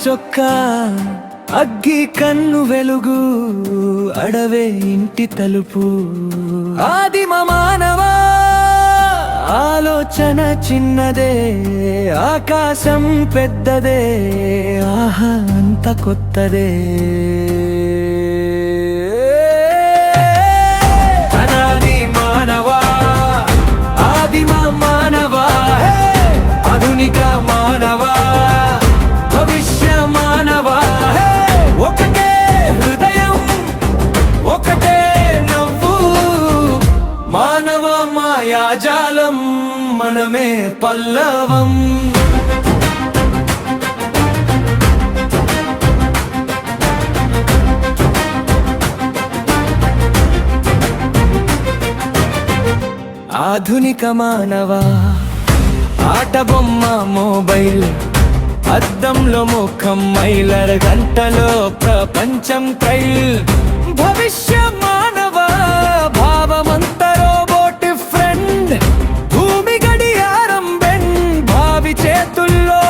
చొక్కా అగ్గి కన్ను వెలుగు అడవే ఇంటి తలుపు ఆదిమ మానవా ఆలోచన చిన్నదే ఆకాశం పెద్దదే ఆహా అంత కొత్తదే అనాది మానవా ఆదిమ మానవా ఆధునిక మానవా భవిష్య మానవా ఒకటే హృదయం ఒకటే నవ్వు మానవ మాయాజాలం మనమే పల్లవం ఆధునిక మానవా ఆట బొమ్మ మొబైల్ అద్దంలో ముఖం మైలర గంటలో ప్రపంచం ట్రైల్ భవిష్య మానవ భావమంత రోబోట్ ఫ్రెండ్ భూమి గడియారం బెండ్ భావి చేతుల్లో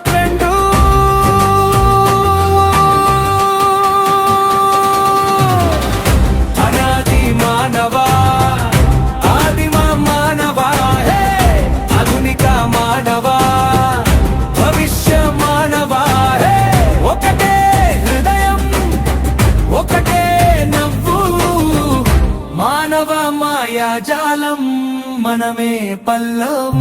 ట్రెండ్ అనాది మానవా ఆదిమ మానవా ఆధునిక మానవా భవిష్య మానవా ఒకటే హృదయం ఒకటే నవ్వు మానవ మాయాజాలం మనమే పల్లవం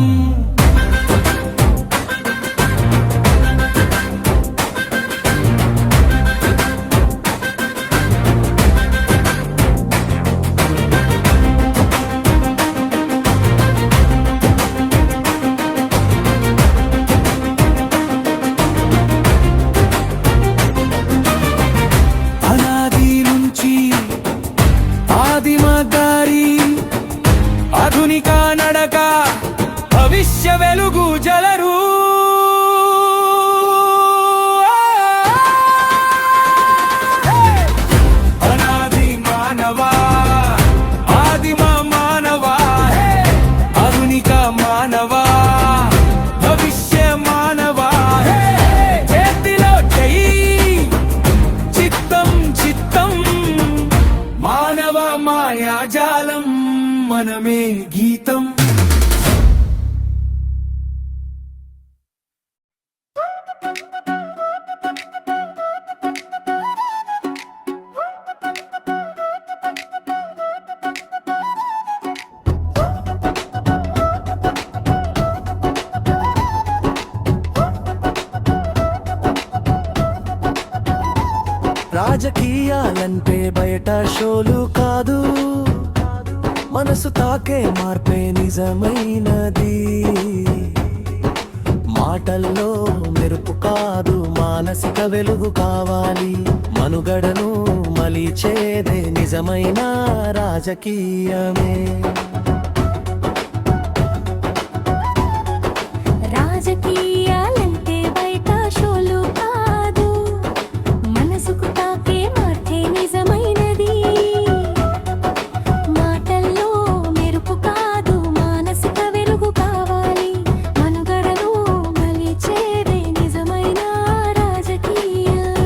ఆదిమ దారి ఆధునిక నడక భవిష్య వెలుగు జలరు అనాది మానవా ఆదిమ మానవా ఆధునిక మానవా భవిష్య మానవా చేతిలో చెయ్యి చిత్తం చిత్తం మానవ మాయాజాలం మనమే గీతం రాజకీయాలంటే బయట షోలు కాదు మనసు తాకే మార్పే నిజమైనది మాటల్లో మెరుపు కాదు మానసిక వెలుగు కావాలి మనుగడను మలిచేదే నిజమైన రాజకీయమే రాజకీయాలంటే బయట షోలు కాదు మనసుకు తాకే మార్చే నిజమైనది మాటల్లో మెరుపు కాదు మానసిక వెలుగు కావాలి మనుగడను మలిచేదే నిజమైన రాజకీయం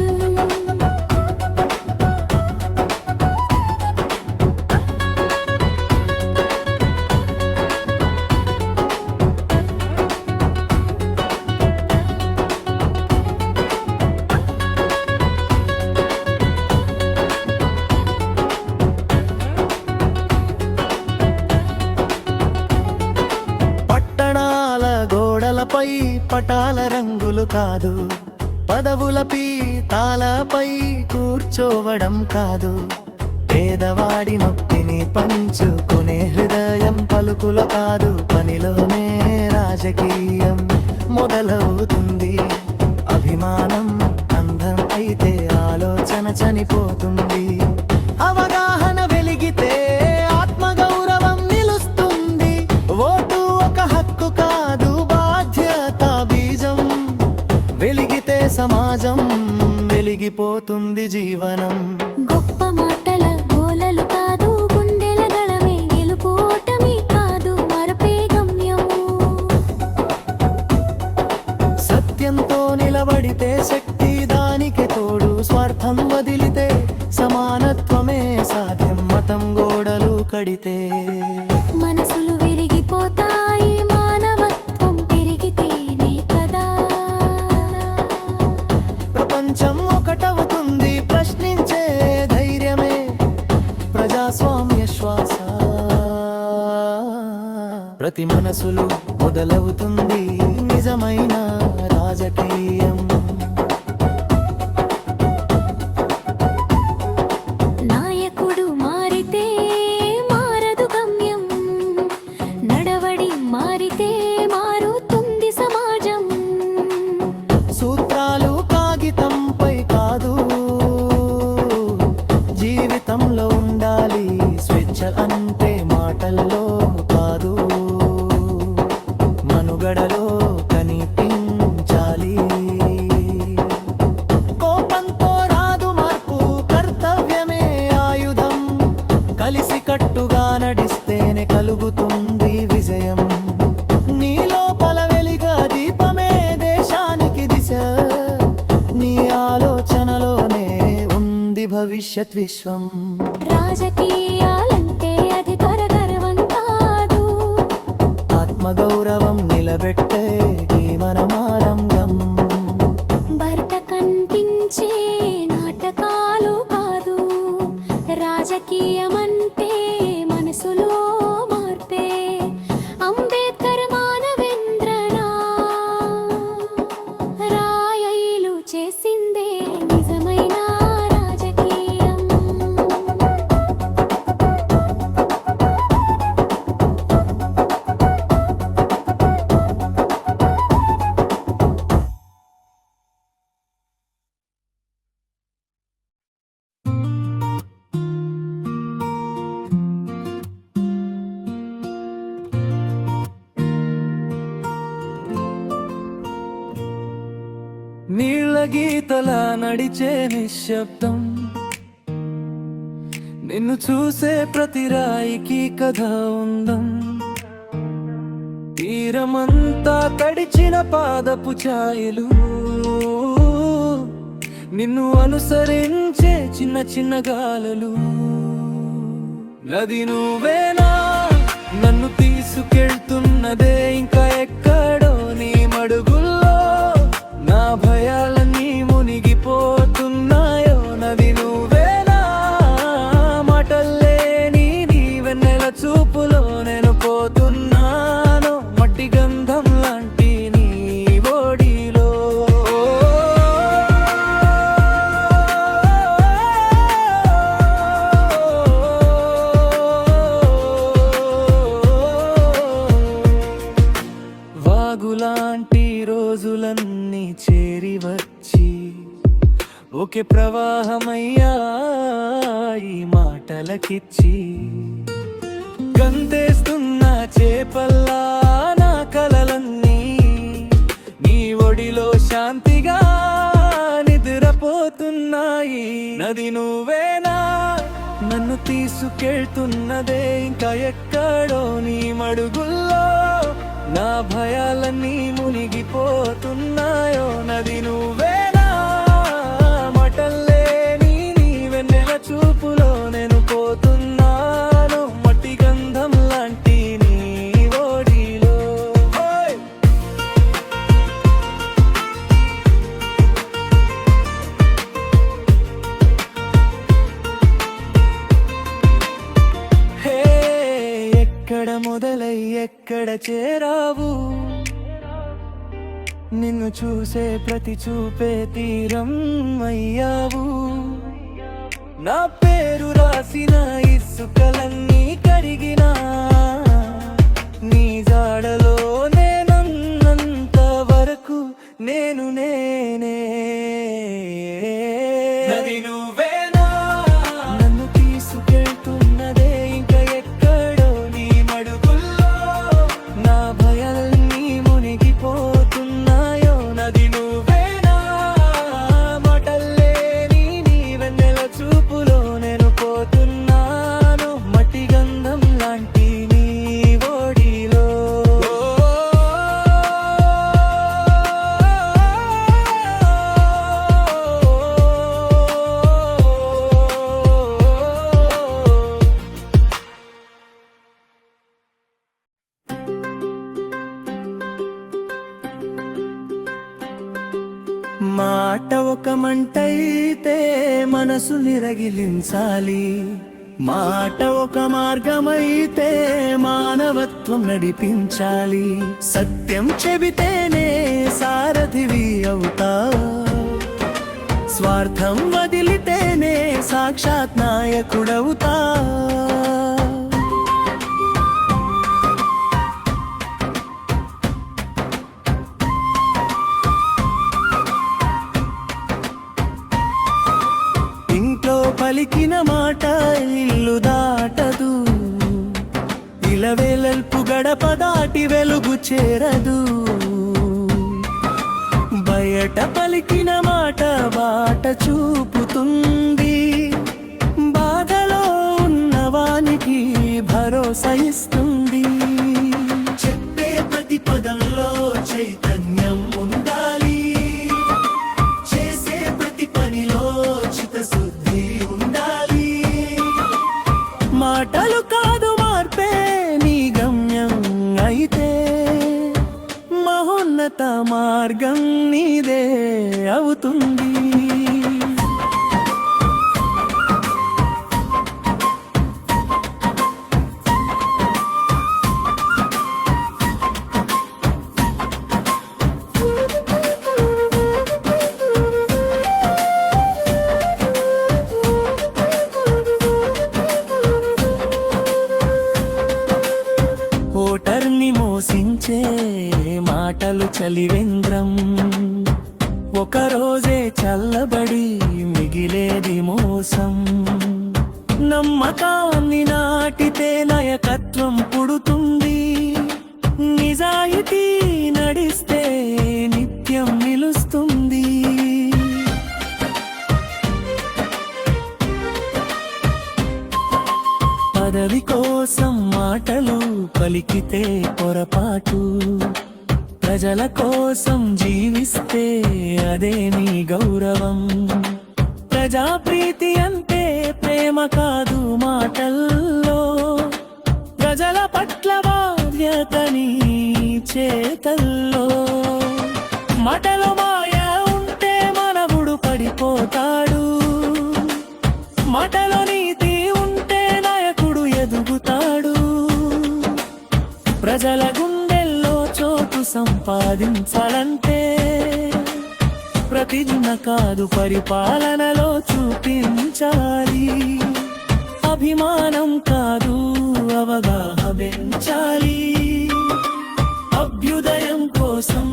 పట్టణాల గోడలపై పటాల రంగులు కాదు పదవులపై తాళపై కూర్చోవడం కాదు పేదవాడి నొప్పిని పంచుకునే హృదయం పలుకుల కాదు పనిలోనే రాజకీయం మొదలవుతుంది అభిమానం అందం అయితే ఆలోచన చనిపోతుంది అవగాహన వెలిగితే ఆత్మగౌరవం నిలుస్తుంది ఓటు ఒక హక్కు కాదు బాధ్యత బీజం వెలిగితే సమాజం వెలిగిపోతుంది జీవనం గొప్ప మాటల గోలలు కాదు గుండెల గళమే గెలుపు ఓటమి కాదు మరపే గమ్యము సత్యంతో నిలబడితే శక్తి సమానత్వమే సాధ్యం మతం గోడలు కడితే. మనసులు విరిగిపోతాయి మానవత్వం పెరిగితేనే కదా. ప్రపంచం ఒకటవుతుంది ప్రశ్నించే ధైర్యమే ప్రజాస్వామ్య శ్వాస. ప్రతి మనసులు మొదలవుతుంది నిజమైన రాజకీయం. నాయకుడు మారితే మారదు గమ్యం, నడవడి మారితే మారుతుంది సమాజం. సూత్రాలు కాగితంపై కాదు, జీవితంలో ఉండాలి స్వేచ్ఛ అంటే మాటల్లో కాదు, మనుగడలో కనిపించాలి. కోపంతో రాదు మార్పు, కర్తవ్యమే ఆయుధం. కలిసి కట్టుగా నడిస్తేనే కలుగుతుంది విజయం. నీ లోపల వెలిగా దీపమే దేశానికి దిశ. నీ ఆలోచనలోనే ఉంది భవిష్యత్ విశ్వం. రాజకీయాలంటే అధికార గర్వం కాదు, ఆత్మగౌరవం నిలబెట్టే జీవనమారంగం. బయట కనిపించే నాటకాలు కాదు, రాజకీయమంటే మనసులో మార్పే. అంబేద్కర్ మానవేంద్రనా రాయలు చేసిందే నిజమైన రాజకీయం. నీళ్ళ గీతల నడిచే నిశ్శబ్దం, నిన్ను చూసే ప్రతి రాయికి కథ ఉందం. తీరమంతా తడిచిన పాదపు ఛాయలు, నిన్ను అనుసరించే చిన్న చిన్న గాలలు. నది నువ్వేనా నన్ను తీసుకెళ్తున్నదే ఇంకా ఎక్కడో నీ మడుగుల్లో. నా భయాలన్నీ మునిగిపోతున్నాయో. నది నువ్వేనా మాటల్లేని నీ వెన్నెల చూపులో నేను పోతున్నాను. మట్టి గంధం లాంటి నీ ఓడిలో. వాగులాంటి రోజులన్నీ చేరి వచ్చి ఒకే ప్రవాహమయ్యా ఈ మాటలకిచ్చి. గంతేస్తున్న చేపల్లా నా కలలన్నీ నీ ఒడిలో శాంతిగా నిద్రపోతున్నాయి. నది నువ్వేనా నన్ను తీసుకెళ్తున్నదే ఇంకా ఎక్కడో నీ మడుగుల్లో. నా భయాలన్నీ మునిగిపోతున్నాయో. నది నువ్వేనా మటల్లేని నీ వెన్నెల చూపులో నేను పోతున్నాను. మట్టి గంధం లాంటి నీ ఓడిలో. హే ఎక్కడ మొదలై ఎక్కడ చేరావు, నిన్ను చూసే ప్రతి చూపే తీరం అయ్యావు. నా పేరు రాసిన ఇసుకలన్నీ కరిగినా నీ జాడలో నేనున్నంత వరకు నేను నేనే. నది నువ్వేనా నన్ను తీసుకెళ్తున్నదే ఇంకా ఎక్కడో నీ మడుగుల్లో. నా భయాలన్నీ మునిగిపోతున్నాయో. నది నువ్వేనా మాటల్లేని నీ వెన్నెల చూపులో నేను పోతున్నాను. మట్టి గంధం లాంటి నీ ఓడిలో. ఒక మంటైతే మనసు నిరగిలించాలి. మాట ఒక మార్గమైతే మానవత్వం నడిపించాలి. సత్యం చెబితేనే సారథివి అవుతా, స్వార్థం వదిలితేనే సాక్షాత్ నాయకుడవుతా. ఇంట్లో పలికిన మాట ఇల్లు దాటదు, ఇలవేలల్పు గడప దాటి వెలుగు చేరదు. బయట పలికిన మాట బాట చూపుతుంది, బాధలో ఉన్నవానికి భరోసా ఇస్తుంది. చెప్పే ప్రతి పదంలో చైతన్యం ఉండాలి, చేసే ప్రతి పనిలో చిత్తశుద్ధి ఉండాలి. మాటలు కాదు మార్పే నీ గమ్యం అయితే, మహోన్నత మార్గం నీదే అవుతుంది. ఓటర్ని మోసించే మాటలు చలివేంద్రం, ఒక రోజే చల్లబడి మిగిలేది మోసం. నమ్మకాన్ని నాటితే నాయకత్వం పుడుతుంది, నిజాయితీ నడిస్తే నిత్యం నిలుస్తుంది. పదవి కోసం మాటలు పలికితే పొరపాటు, ప్రజల కోసం జీవిస్తే అదే నీ గౌరవం. ప్రజాప్రీతి అంటే ప్రేమ కాదు మాటల్లో, ప్రజల పట్ల బాధ్యతని చేతల్లో. మాటలో మాయ ఉంటే మనవుడు పడిపోతాడు, మాటలో నీతి ఉంటే నాయకుడు ఎదుగుతాడు. ప్రజల గుండెల్లో చోటు సంపాదించాలంటే ప్రతిజ్ఞ కాదు పరిపాలనలో చూపించాలి. అభిమానం కాదు అవగాహన పెంచాలి, అభ్యుదయం కోసం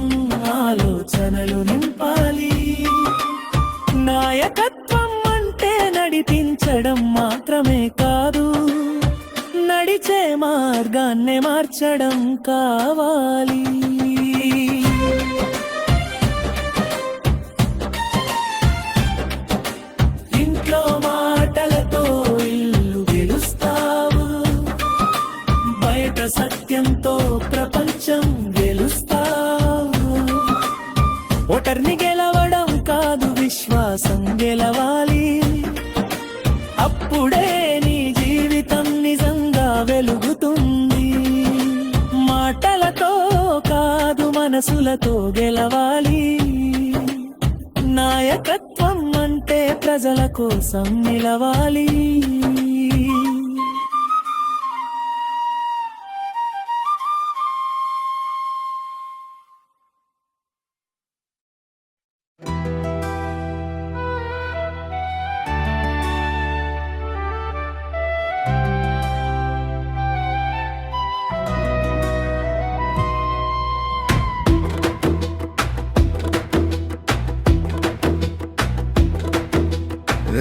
ఆలోచనలు నింపాలి. నాయకత్వం అంటే నడిపించడం మాత్రమే కాదు, నడిచే మార్గాన్నే మార్చడం కావాలి. ఇంట్లో మాటలతో ఇల్లు గెలుస్తావు, బయట సత్యంతో ప్రపంచం గెలుస్తావు. ఓటర్ని గెలవడం కాదు విశ్వాసం గెలవాలి, అప్పుడే నీ జీవితం నిజంగా వెలుగుతుంది. మాటలతో కాదు మనసులతో గెలవాలి, నాయకత్వం అంటే ప్రజల కోసం నిలవాలి.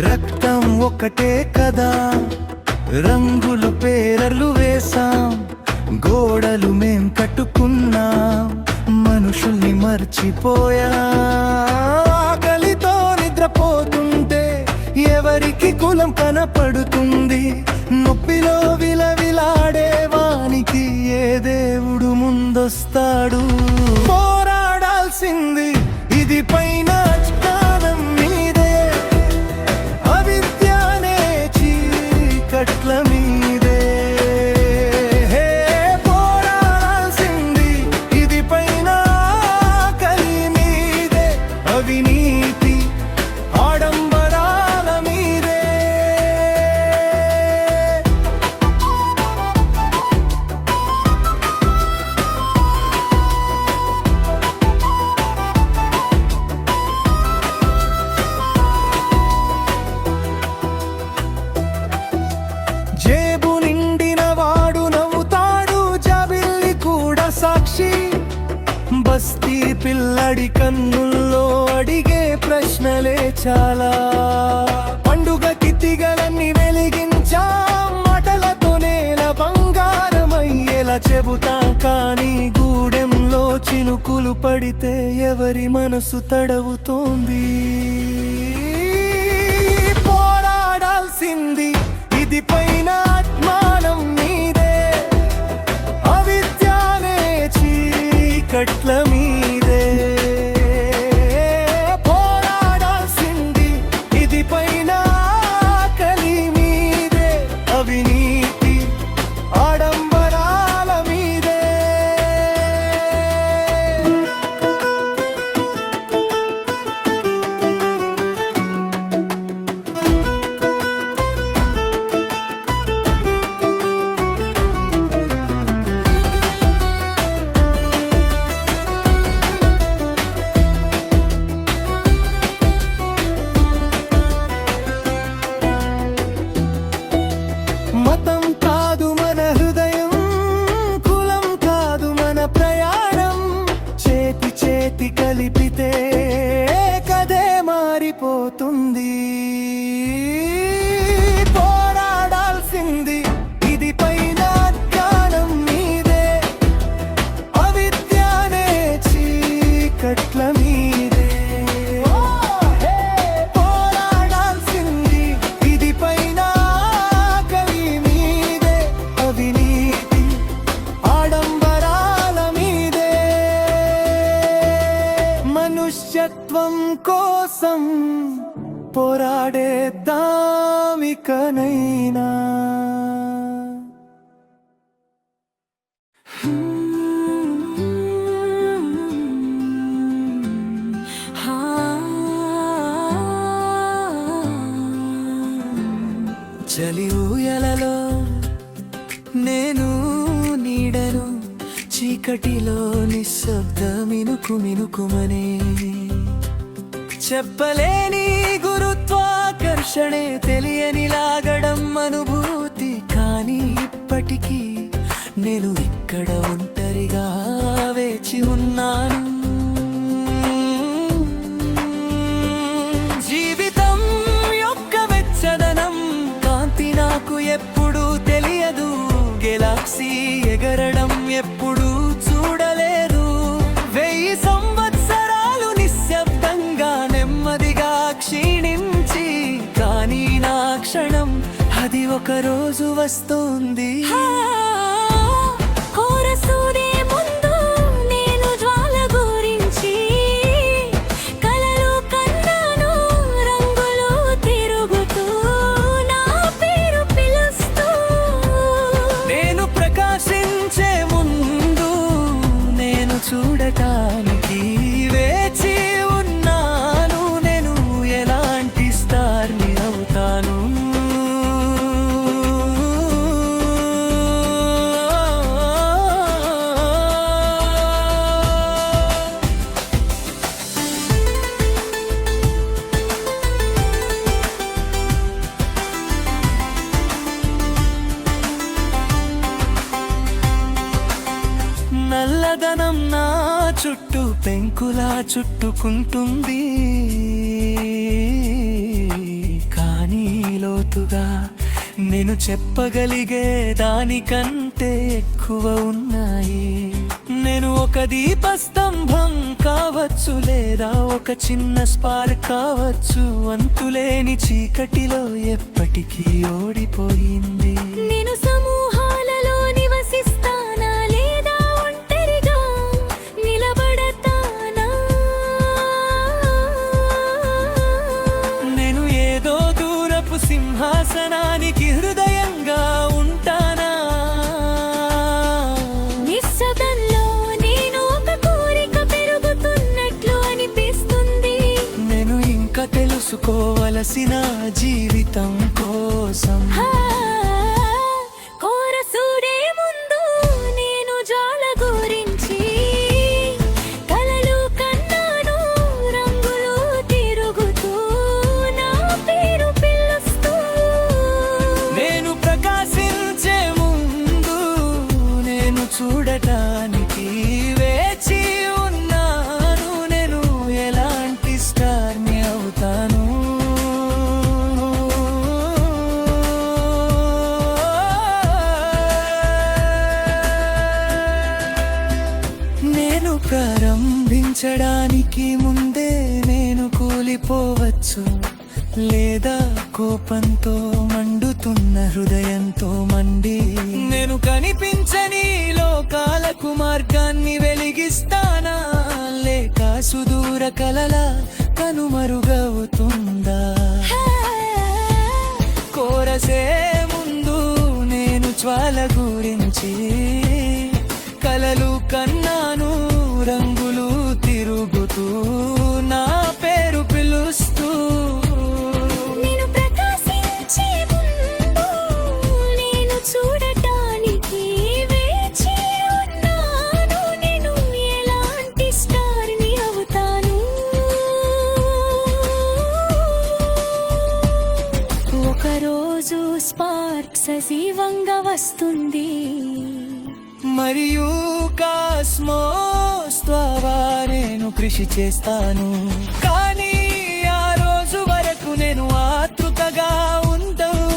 రక్తం ఒకటే కదా, రంగులు పేర్లు వేసాం, గోడలు మేం కట్టుకున్నాం, మనుషుల్ని మర్చిపోయా. ఆకలితో నిద్రపోతుంటే ఎవరికి కులం కనపడుతుంది, నొప్పిలో విలవిలాడే వానికి ఏ దేవుడు ముందొస్తాడు. పోరాడాల్సింది ఇది పైన జ్ఞానం మీదే, అవిద్యనే చీకట్ల మీదే. పోరాడాల్సింది ఇది పైన ఆకలి మీదే, అవినీతి పిల్లడి కన్నుల్లో అడిగే ప్రశ్నలే చాలా. పండుగకి తిగలన్నీ వెలిగించా, మాటలతో నేల బంగారమయ్యేలా చెబుతా. కానీ గూడెంలో చినుకులు పడితే ఎవరి మనసు తడవుతోంది? పోరాడాల్సింది ఇది పైన ఆత్మానం మీదే, అవిద్యానే చీకట్ల మీదే. పోరాడాల్సింది ఇది పైన ఆకలి మీదే, అవినీతి ఆడంబరాల మీదే. మతం కాదు మన హృదయం, కులం కాదు మన ప్రయాణం. చేతి చేతి కలిపితే కదే మారిపోతుంది. పోరాడాల్సింది ఇది పైన జ్ఞానం మీదే, అవిద్యానే చీకట్ల మీదే. పోరాడాల్సింది ఇది పైన ఆకలి మీదే, అవినీతి ఆడంబరాల మీదే. మనుష్యత్వం కోసం పోరాడేద్దామికనైనా. చలి ఊయలలో నేను నీడను, చీకటిలో నిశ్శబ్దమినుకు మినుకుమనే. చెప్పలేని గురుత్వాకర్షణే తెలియని లాగడం అనుభూతి. కానీ ఇప్పటికీ నేను ఇక్కడ ఒంటరిగా వేచి ఉన్నాను. జీవితం యొక్క వెచ్చదనం కాంతి నాకు ఎప్పుడూ తెలియదు. గెలాక్సీ ఎగరడం ఎప్పుడూ చూడలేదు. 1000 సంవత్సరాలు నిశ్శబ్దంగా నెమ్మదిగా క్షీణించి, కానీ నా క్షణం అది ఒక రోజు వస్తుంది. కోరసూదే ముందు నేను జ్వాల గురించి కలలు కన్నాను, రంగులు తిరుగుతూ నా పేరు పిలుస్తూ. నేను ప్రకాశించే ముందు నేను చూడటానికి వేచి ఉన్నాను. నేను ఎలాంటి స్టార్ని అవుతాను? నల్లదనం నా చుట్టూ పెంకులా చుట్టుకుంటుంది. కానీ లోతుగా నేను చెప్పగలిగే దానికంటే ఎక్కువ ఉన్నాయి. నేను ఒక దీపస్తంభం కావచ్చు, లేదా ఒక చిన్న స్పార్క్ కావచ్చు. అంతులేని చీకటిలో ఎప్పటికీ ఓడిపోయింది. నేను సమూహాలలో నివసిస్తానా, లేదా ఒంటరిగా నిలబడతానా? నేను ఏదో దూరపు సింహాసనానికి హృదయంగా ఉంటానా? నిశ్శబ్దంలో నేను ఒక కోరిక పెరుగుతున్నట్లు అనిపిస్తుంది. నేను ఇంకా తెలుసుకోవలసిన జీవితం కోసం. కోరసూడే ముందు నేను జ్వాల గురించి కలలు కన్నాను, రంగులు తిరుగుతూ నా పేరు పిలుస్తూ. నేను ప్రకాశించే ముందు నేను చూడటానికి వేచి ఉన్నాను. లేకపోవచ్చు, లేదా కోపంతో మండుతున్న హృదయంతో మండి నేను కనిపించని లోకాలకు మార్గాన్ని వెలిగిస్తానా, లేక సుదూర కలల కనుమరుగవుతుందా? కోరసే ముందు నేను జ్వాల గురించి కలలు కన్నాను, రంగులు తిరుగుతూ నా పేరు పిలుస్తూ. నేను ప్రకాశించే ముందు నేను చూడటానికి వేచి ఉన్నాను, నేను ఎలాంటి స్టార్ని అవుతాను? ఒకరోజు స్పార్క్ సజీవంగా వస్తుంది, మరియు కాస్మోస్ ద్వారా నేను కృషి చేస్తాను, కానీ ఆ రోజు వరకు నేను ఆతృతగా ఉంటాను.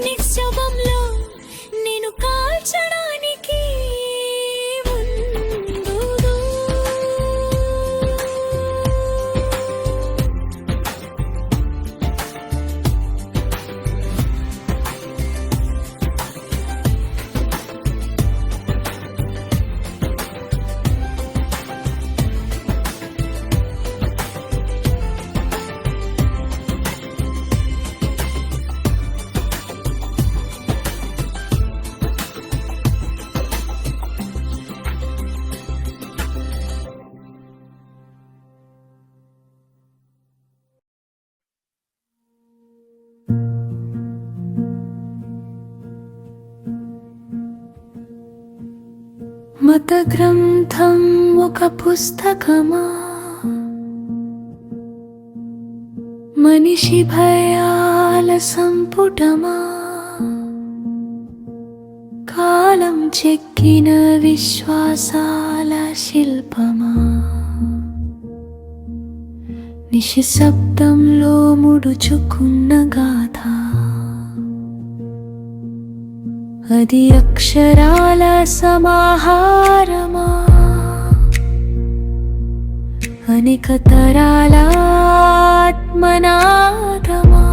నిశ్శబ్దంలో నేను కాల్చడానికి ముందు మత గ్రంథం ఒక పుస్తకమా, మనిషి భయాల సంపుటమా, కాలం చెక్కిన విశ్వాసాల శిల్పమా, నిశ్శబ్దంలో ముడుచుకున్న గాథ, అది అక్షరాల సమాహారమా, అనేక తరాల ఆత్మనాదమా,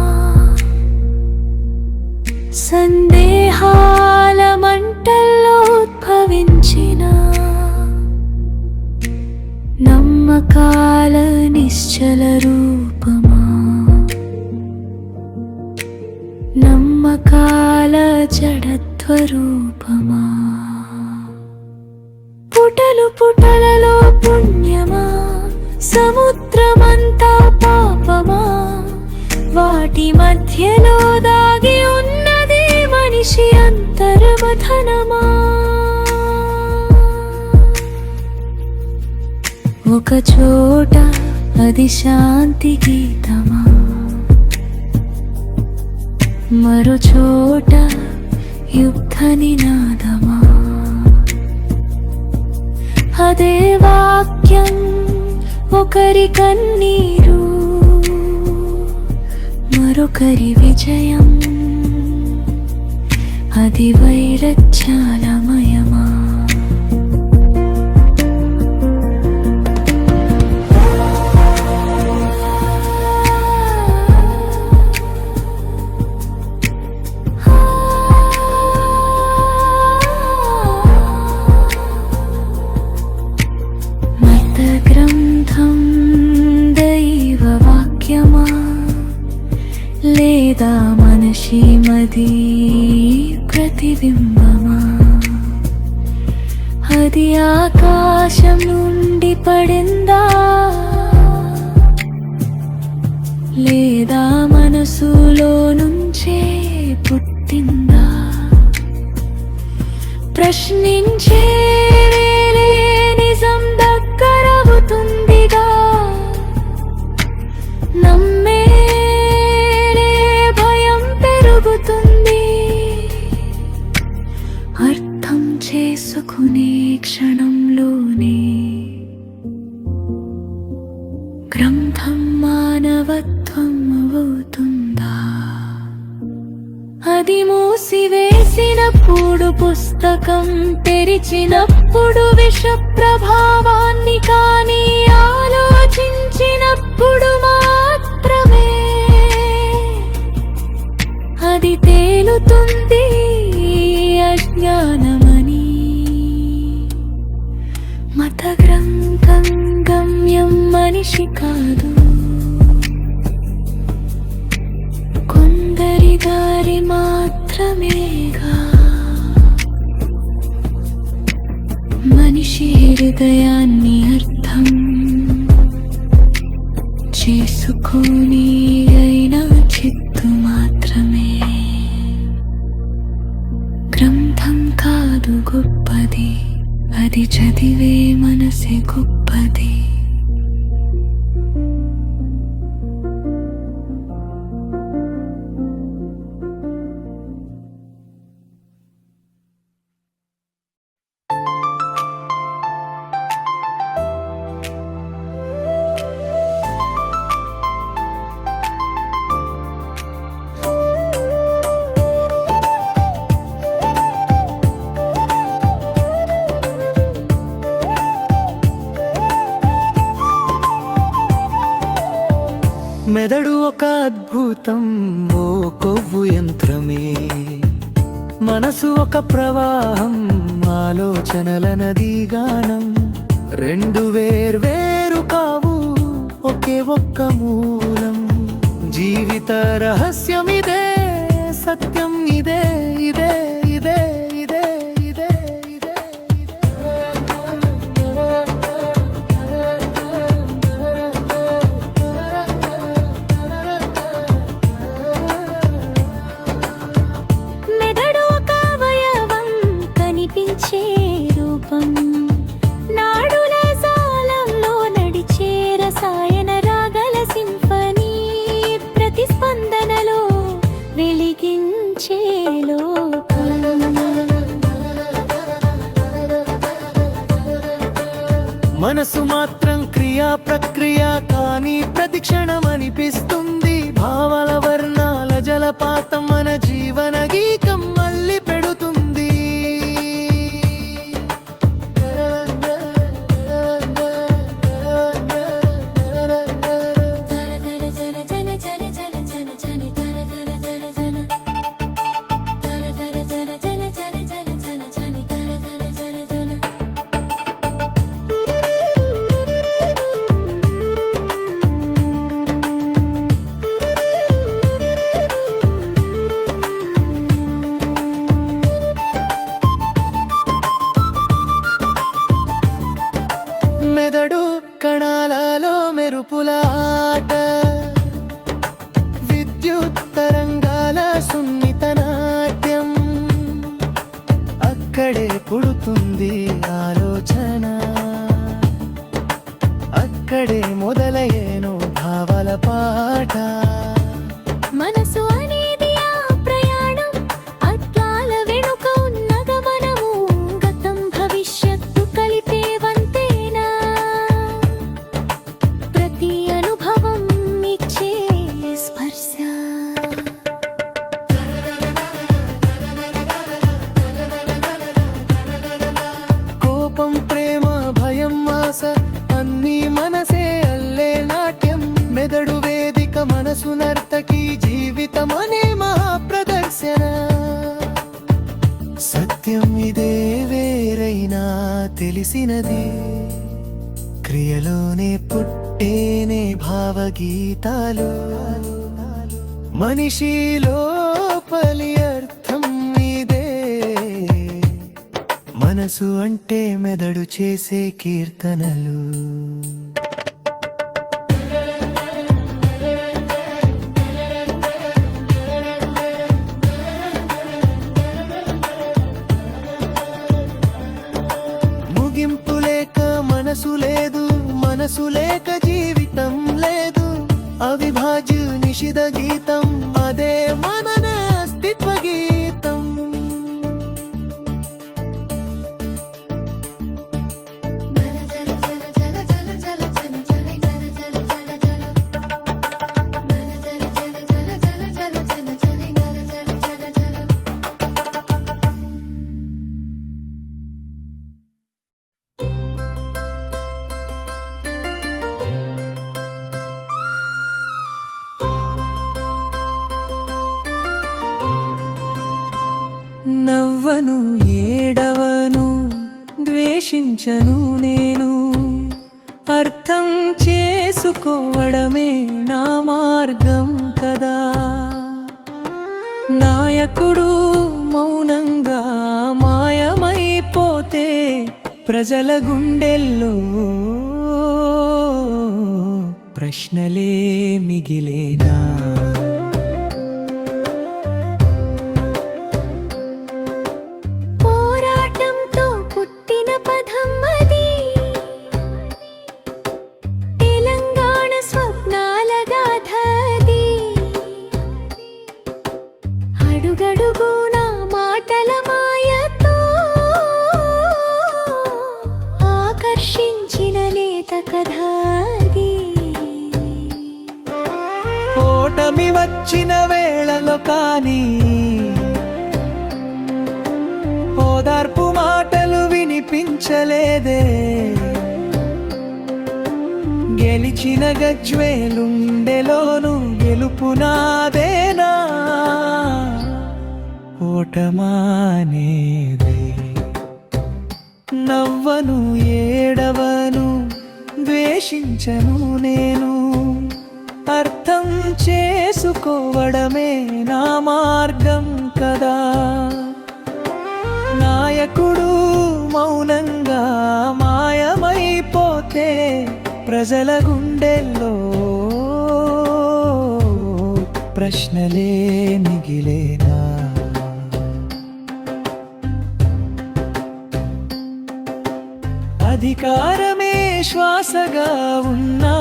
సందేహాల మంటల్లో ఉద్భవించిన నమ్మకాల నిశ్చల రూపమా, నమ్మకాల జడత్వరూపమా, పుటలు పుటలలో పుణ్యమా, సముద్రమంతా పాపమా, వాటి మధ్యలో దాగి ఉన్నది మనిషి అంతర్మథనమా. ఒక చోట అది శాంతి గీతమా, మరో చోట యుద్ధ నినాదమా, అదే వాక్యం ఒకరి కన్నీరు, మరొకరి విజయం, అది వైరజ్యాలమయమా. లేదా మనిషి మది ప్రతిబింబమా, అది ఆకాశం నుండి పడిందా, లేదా మనసులో నుంచే పుట్టిందా? ప్రశ్నించే వేళే నిజం దగ్గరవుతుందిగా, నమ్మే అర్థం చేసుకునే క్షణంలోనే గ్రంథం మానవత్వం అవుతుందా? అది మూసివేసినప్పుడు పుస్తకం, తెరిచినప్పుడు విష ప్రభావాన్ని కానీ ఆలోచించి అప్పుడు మాత్రమే అది తేలుతుంది అజ్ఞానమని. గమ్యం మనిషి కాదు, కొందరి దారి మాత్రమేగా. మనిషి హృదయాన్ని అర్థం చేసుకోని అయినా చిత్తు మాత్రమే. గ్రంథం కాదు గొప్పది, అది చదివే మనసే గొప్పది. మెదడు ఒక అద్భుతం, ఓ కొవ్వు యంత్రమే. మనసు ఒక ప్రవాహం, ఆలోచనల నదీ గానం. రెండు వేర్వేరు కావు, ఒకే ఒక్క మూలం. జీవిత రహస్యమిదే, సత్యం ఇదే ఇదే ఇదే ఇదే ఇదే ఇదే. మెదడు ఒక అవయవం, కనిపించే రూపం. నాడుల సాలంలో నడిచే రసాయన రాగల సింఫనీ. ప్రతిస్పందనలో వెలిగించే లోకం. మనసు మాత్రం క్రియా ప్రక్రియ, కానీ ప్రతిక్షణం అనిపిస్తుంది భావాల వర్ణాల జలపాతం. మన జీవన గీతం మళ్ళీ పెడుతుంది. మెదడు కణాలలో మెరుపుల ఆట, విద్యుత్ తరంగాల సున్నిత నాట్యం. అక్కడే పుడుతుంది ఆలోచన, అక్కడే మొదలయ్యేను భావాల పాట. మనసు అనేది ఆ ప్రయాణం, అద్దాల వెనుక ఉన్న గమనము. గతం భవిష్యత్తు కలిపే వంతేనా, ప్రతి అనుభవం ఇచ్చే స్పర్శ. కోపం, ప్రేమ, భయం, ఆశ అన్నీ మనసే అల్లే నాట్యం. మెదడు వేదిక, మనసు నర్తకి, జీవితం అనే మహాప్రదర్శన. సత్యం ఇదే వేరైనా తెలిసినది, క్రియలోనే పుట్టేనే భావగీతాలు. మనిషి లోపలి అర్థం ఇదే, మనసు అంటే మెదడు చేసే కీర్తనలు. ముగింపు లేక మనసు లేదు, మనసు లేక జీవితం లేదు. అవిభాజ్య నిషిధ గీతం, అదే మన అస్తిత్వ గీతం. నవ్వను ఏడవను ద్వేషించను నేను, అర్థం చేసుకోవడమే నా మార్గం కదా. నాయకుడు మౌనంగా మాయమైపోతే ప్రజల గుండెల్లో ప్రశ్నలే మిగిలేనా. పోరాటంతో పుట్టిన పదం అది, తెలంగాణ స్వప్నాల గాథ అది. అడుగడుగున మాటల మాయతో ఆకర్షించిన నేత కథ అది. ఓటమి వచ్చిన వేళలో కానీ ఓదార్పు మాటలు వినిపించలేదే, గెలిచిన గజ్వేలుండెలోను గెలుపు నాదేనా, ఓటమానేదే. నవ్వను ఏడవను ద్వేషించను నేను, అర్థం చేసుకోవడమే నా మార్గం కదా. నాయకుడు మౌనంగా మాయమైపోతే ప్రజల గుండెల్లో ప్రశ్నలే మిగిలేనా. అధికారమే శ్వాసగా ఉన్నా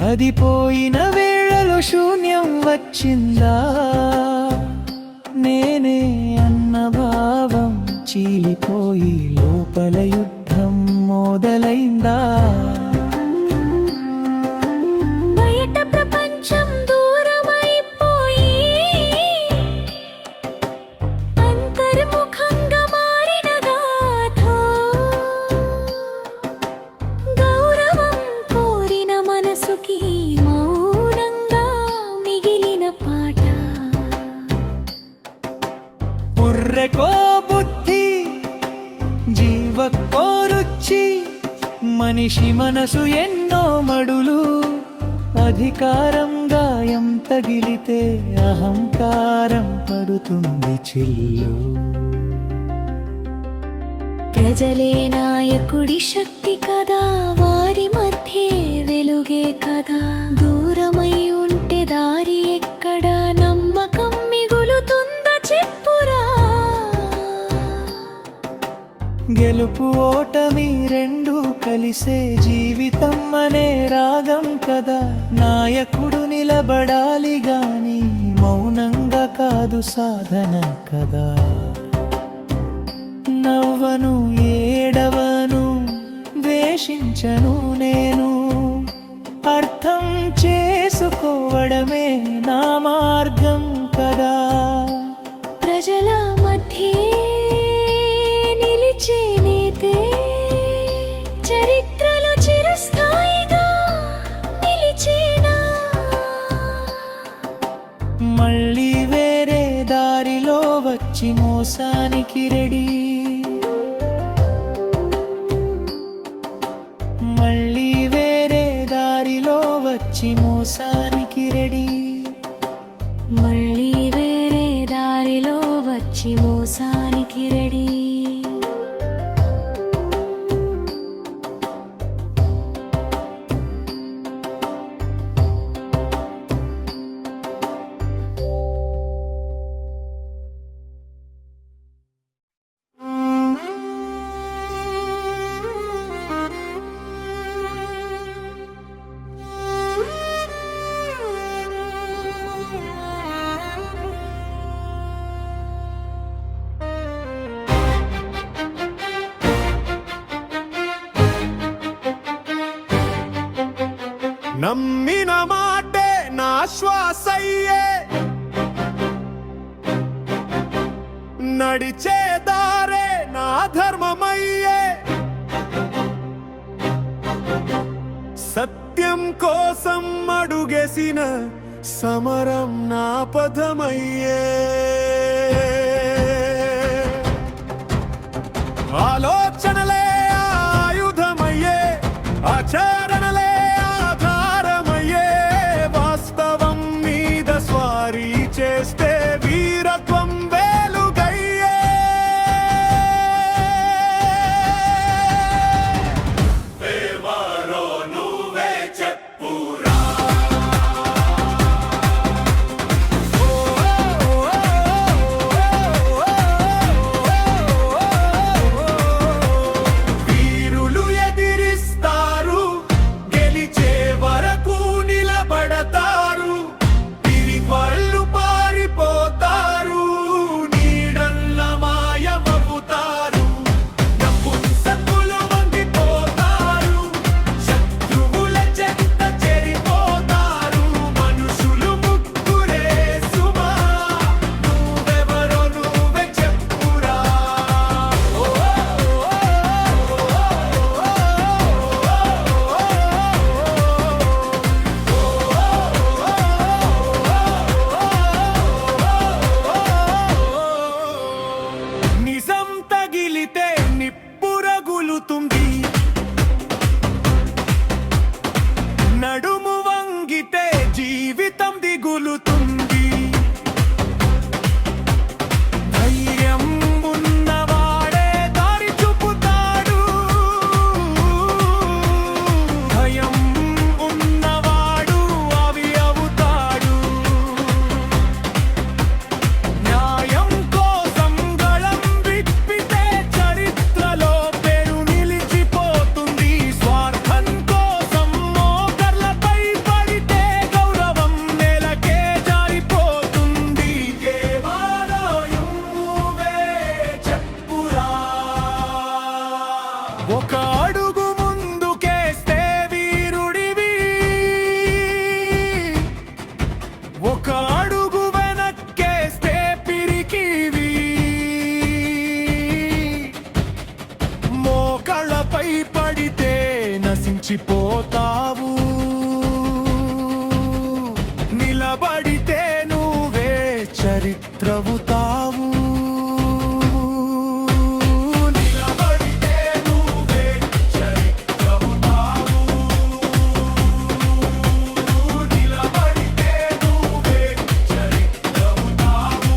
అది పోయిన వేళలో శూన్యం వచ్చిందా. నేనే అన్న భావం చీలిపోయి లోపల యుద్ధం మొదలైందా. బయట ప్రపంచం దూరమైపోయి అంతర్ముఖంగా మారిన గాథ, గౌరవం కోరిన మనసుకి మౌనంగా మిగిలిన పాట. బుర్రెకో బుద్ధి జీవకో రుచి, మనిషి మనసు ఎన్నో మడులు. అధికారం గాయం తగిలితే అహంకారం పడుతుంది చిల్లు. ప్రజలే నాయకుడి శక్తి కదా, వారి మధ్యే వెలుగే కదా. దూరమై ఉంటే దారి ఎక్కడ, నమ్మకం మిగులుతుందా చెప్పురా. గెలుపు ఓటమి రెండు కలిసే జీవితం అనే రాగం కదా. నాయకుడు నిలబడాలి గాని మౌనంగా కాదు సాధన కదా. నవ్వను ఏడవను ద్వేషించను నేను, అర్థం చేసుకోవడమే నా మార్గం కదా. ప్రజల మధ్యే నిలిచే నేతే చరిత్రలో చిరస్థాయిగా నిలిచేనా. మళ్ళీ వేరే దారిలో వచ్చి మోసానికి రెడీ, మళ్ళీ వేరే దారిలో వచ్చి మోసానికి రెడీ. మళ్ళీ వేరే దారిలో వచ్చి మోసానికి రెడీ. నమ్మిన మాటే నా శ్వాసయ్యే, నడిచే దారే నా ధర్మమయ్యే. సత్యం కోసం అడుగేసిన సమరం నా పదమయ్యే. ఆలోచనలే ఆయుధమయ్యే, ఆచరణలే ఆధారమయ్యే, వాస్తవం మీద స్వారీ చేస్తే వీరత్వం వేలుగయ్యే. ఎవరో నువ్వే చెప్పురా. వీరులు ఎదిరిస్తారు, గెలిచే వరకు నిలబడతారు, తిరిగి వాళ్ళు పారిపోతారు, నీడల్ల మాయమవుతారు, నపుంసకులు వంగిపోతారు, శత్రువుల చెంత చెరిపోతారు, మనుషులు ముగ్గురే సుమా, నువ్వెవరో నువ్వే చెప్పురా. నిజం తగిలితే నిప్పురగులుతుంది, నడుము వంగితే జీవితం దిగులుతుంది, ధైర్యం ఉన్నవాడే దారి చూపుతాడు, భయం ఉన్నవాడు అవి అవుతాడు, న్యాయం కోసం గళం విప్పితే చరిత్రలో పేరు నిలిచిపోతుంది, స్వార్థం కోసం మోకర్లపై పడితే గౌరవం నేలకే జారిపోతుంది. కేవలం నువ్వే చెప్పురా. ఒక అడుగు ముందుకేస్తే వీరుడివి, ఒక అడుగు వెనక్కేస్తే పిరికివి, మోకాళ్ళపై పడితే నశించిపోతావు, నిలబడితే నువ్వే చరిత్రవుతావు, నిలబడితే నువ్వే చరిత్రవుతావు, నిలబడితే నువ్వే చరిత్రవుతావు.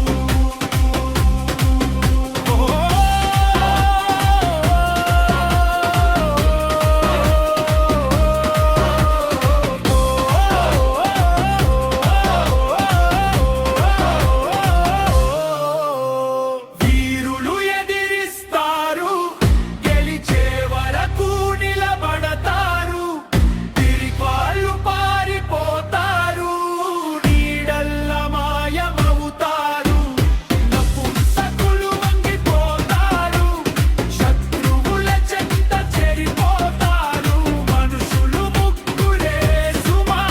వీరులు ఎదిరిస్తారు, గెలిచే వరకు నిలబడతారు, తిరిగి వాళ్ళు పారిపోతారు, నీడల్ల మాయమవుతారు, నపుంసకులు వంగిపోతారు, శత్రువుల చెంత చెరిపోతారు, మనుషులు ముగ్గురే సుమా,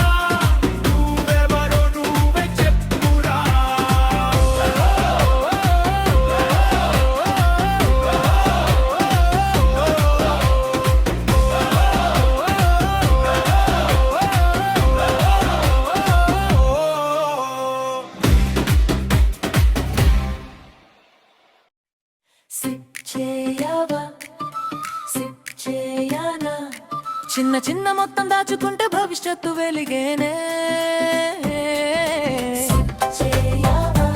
నువ్వెవరో నువ్వే చెప్పురా. సిప్ చేయవా, సిప్ చేయనా, చిన్న చిన్న మొత్తం దాచుకుంటే భవిష్యత్తు వెలిగేనే. సిప్ చేయవా,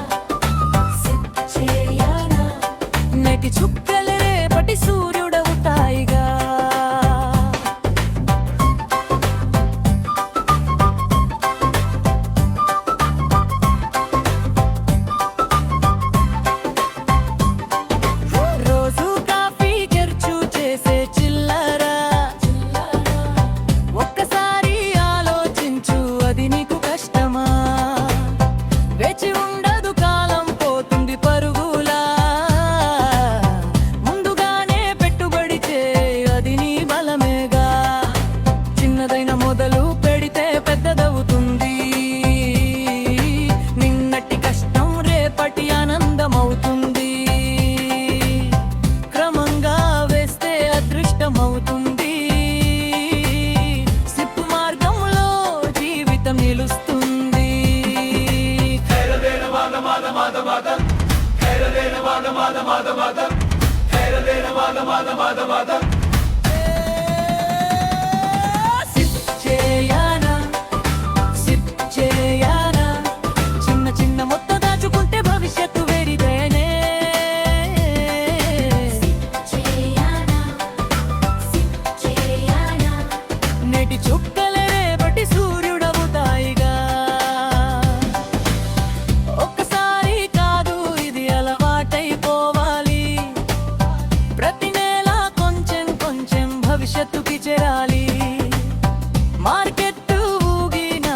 సిప్ చేయనా, నేటి చుక్కలు రేపటి సూర్యుడవుతాయిగా. రోజు కాఫీ ఖర్చు చేసే చిల్లర, ఒక్కసారి ఆలోచించు అది నీకు కష్టమా, వేచి ఉండదు కాలం పోతుంది పరుగులా, ముందుగానే పెట్టుబడి చేయి అది నీ బలమేగా, చిన్నదైన మొదలు పెడితే పెద్దదవుతుంది, నిన్నటి కష్టం రేపటి ఆనందమవుతుంది, క్రమంగా వేస్తే అదృష్టమవుతుంది, సిప్పు మార్గంలో జీవితం నిలుస్తుంది. మాద మాద మాద మాద సిప్ చేయనా సిప్ చేయనా చిన్న చిన్న మొత్తం దాచుకుంటే భవిష్యత్తు వేరిదేనే చేయనా సిప్ చేయనా నేటి చుక్కలే రేపటి సూర్యుడవుతాయిగా ఒక్కసారి కాదు ఇది అలవాటైపోవాలి ప్రతి నెల కొంచెం కొంచెం భవిష్యత్తుకి చేరాలి మార్కెట్ ఊగినా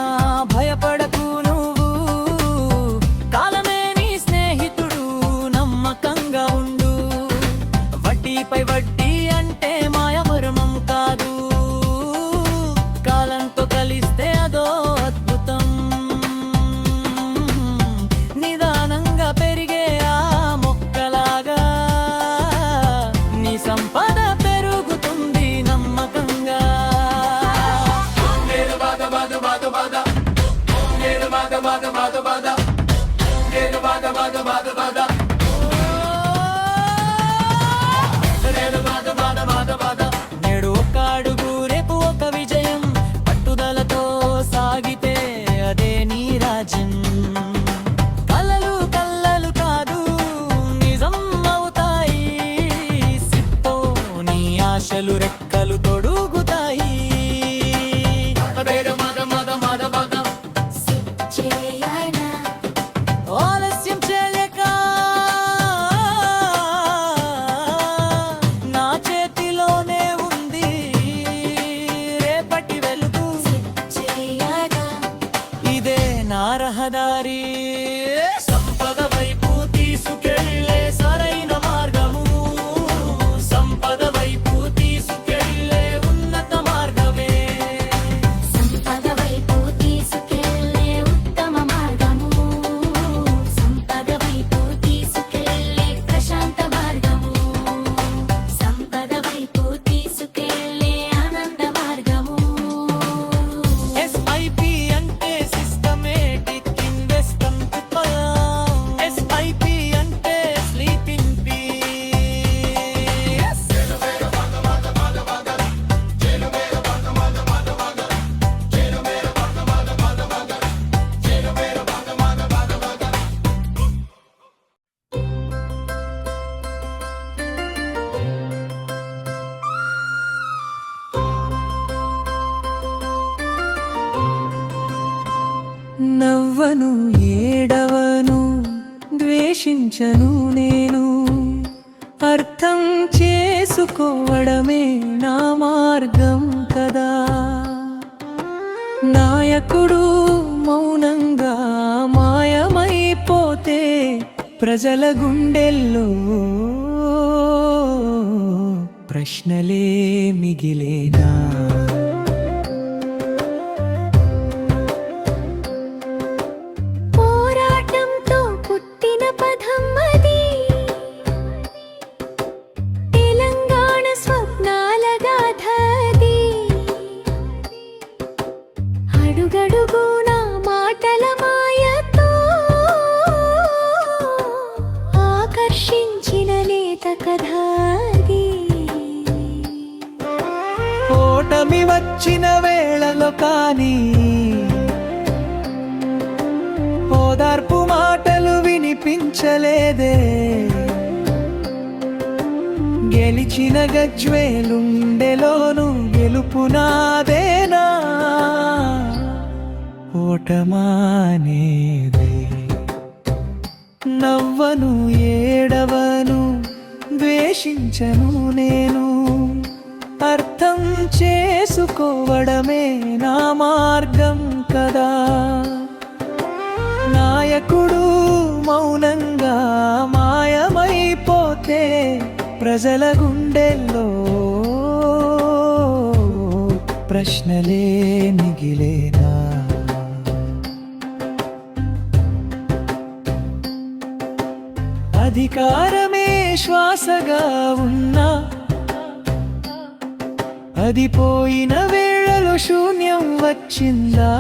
భయపడకు నువ్వు కాలమే నీ స్నేహితుడు నమ్మకంగా ఉండు వడ్డీపై వడ్డీ అంటే మాయమర్మం కాదు కాలంతో కలిస్తే అదో అద్భుతం నిదానంగా పెరిగే ఆ మొక్కలాగా నీ సంపద పెరుగుతుంది నమ్మకంగా నేడు ఒక అడుగు రేపు ఒక విజయం పట్టుదలతో సాగితే అదే నీ రాజ్యం కలలు కల్లలు కాదు నిజం అవుతాయి సిప్తో నీ ఆశలు రెక్కలు తొడుగుతాయి సిప్ చేయనా ఆలస్యం చేయక నా చేతిలోనే ఉంది రేపటి వెలుగు సిప్ చేయనా ఇదే నా రహదారి సంపద వైపు తీసుకెళ్ళే సరైన మార్గము సంపద వైపు తీసుకెళ్ళే ఉన్నత మార్గమే సంపద వైపు తీసుకెళ్ళే ఉత్తమ మార్గము సంపద వైపు తీసుకెళ్ళే ప్రశాంత మార్గము సంపద వైపు తీసుకెళ్ళే ఆనంద మార్గము SIP అంటే సిస్టమేటిక్ ఇన్వెస్ట్మెంట్ ప్లాన్ SIP అంటే స్లీపింగ్ పీస్ నవ్వను ఏడవను ద్వేషించను నేను అర్థం చేసుకోవడమే నా మార్గం కదా నాయకుడు మౌనంగా మాయమైపోతే ప్రజల గుండెల్లో ప్రశ్నలే మిగిలేనా పోరాటంతో పుట్టిన పదం అది తెలంగాణ స్వప్నాల గాథ అది అడుగడుగున మాటల మాయతో ఆకర్షించిన నేత కథ అది ఓటమి వచ్చిన వేళలో కానీ ఓదార్పు మాటలు వినిపించలేదే గెలిచిన గజ్వేలుండెలోను గెలుపు నాదేనా ఓటమానేదే నవ్వను ఏడవను ద్వేషించను నేను అర్థం చేసుకోవడమే నా మార్గం కదా నాయకుడు మౌనంగా మాయమైపోతే ప్రజల గుండెల్లో ప్రశ్నలే మిగిలేనా అధికారమే శ్వాసగా ఉన్నా అది పోయిన వేళలో శూన్యం వచ్చిందా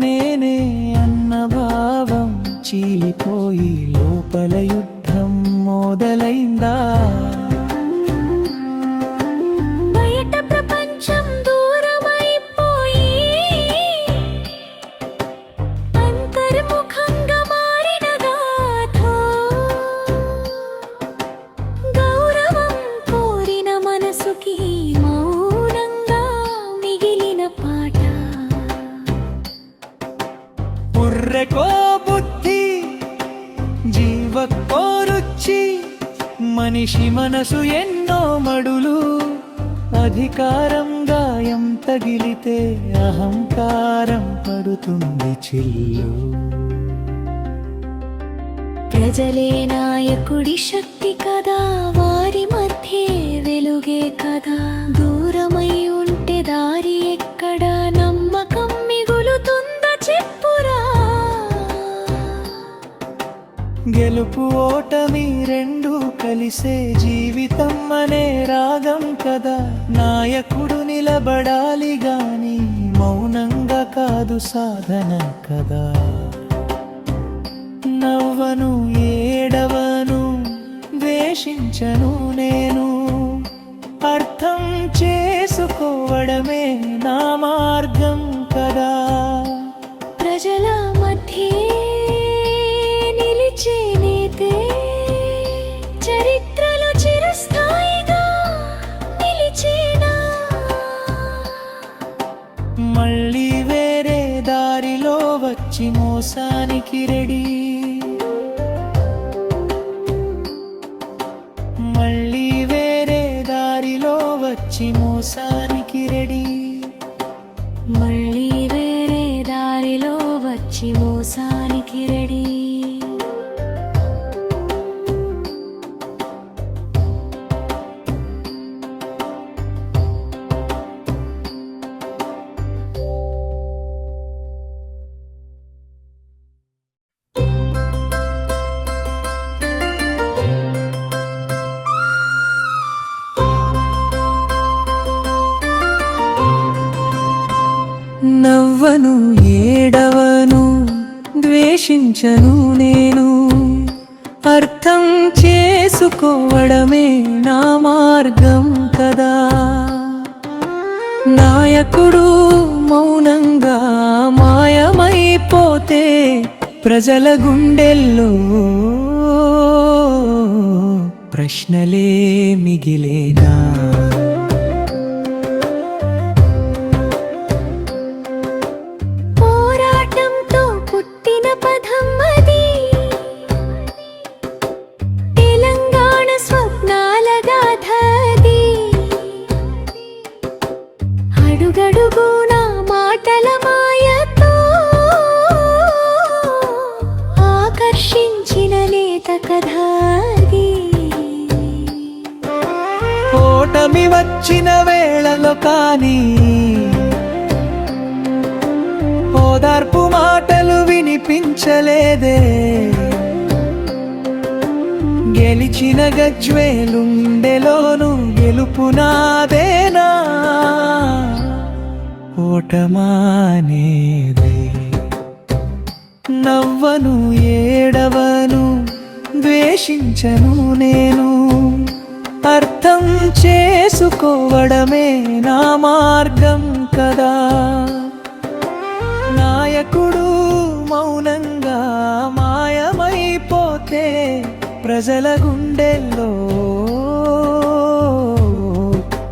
నేనే అన్న భావం చీలిపోయి లోపల యుద్ధం మొదలైందా? బయట ప్రపంచం దూరమైపోయి అంతర్ముఖంగా మారిన గాథ, గౌరవం కోరిన మనసుకి మౌనంగా మిగిలిన పాట. పుర్రెకో బుద్ధి, జీవకో రుచి, మనిషి మనసు ఎన్నో మడులు. అధికారం గాయం తగిలితే అహంకారం పడుతుంది చిల్లు. ప్రజలే నాయకుడి శక్తి కదా, వారి మధ్యే వెలుగే కదా. దూరమై ఉంటే దారి ఎక్కడ, నమ్మకం మిగులుతుందా చెప్పురా. గెలుపు ఓటమి రెండు కలిసే జీవితం అనే రాగం కదా. నాయకుడు నిలబడాలి గాని మౌనంగా కాదు సాధన కదా. నవ్వను ఏడవను ద్వేషించను నేను, అర్థం చేసుకోవడమే నా మార్గం కదా. ప్రజల మధ్యే నిలిచే నేతే చరిత్రలో చిరస్థాయిగా నిలిచేనా. మళ్ళీ వేరే దారిలో వచ్చి మోసానికి రెడీ, మళ్ళీ వేరే దారిలో వచ్చి మోసానికి రెడీ, మళ్ళీ వేరే దారిలో వచ్చి మోసానికి రెడీ. నవ్వను ఏడవను ద్వేషించను నేను, అర్థం చేసుకోవడమే నా మార్గం కదా. నాయకుడు మౌనంగా మాయమైపోతే ప్రజల గుండెల్లో ప్రశ్నలే మిగిలేనా. పోరాటంతో పుట్టిన పదం అది, తెలంగాణ స్వప్నాల గాథ అది. అడుగడుగున మాటల మాయతో ఆకర్షించిన లేత కథ అది. ఓటమి వచ్చిన వేళలో కానీ ఓదార్పు మాటలు వినిపించలేదే. గెలిచిన గజ్వేలుండెలోను గెలుపు నాదేనా, ఓటమానేదే. నవ్వను ఏడవను ద్వేషించను నేను, అర్థం చేసుకోవడమే నా మార్గం కదా. నాయకుడు మౌనంగా మాయమైపోతే ప్రజల గుండెల్లో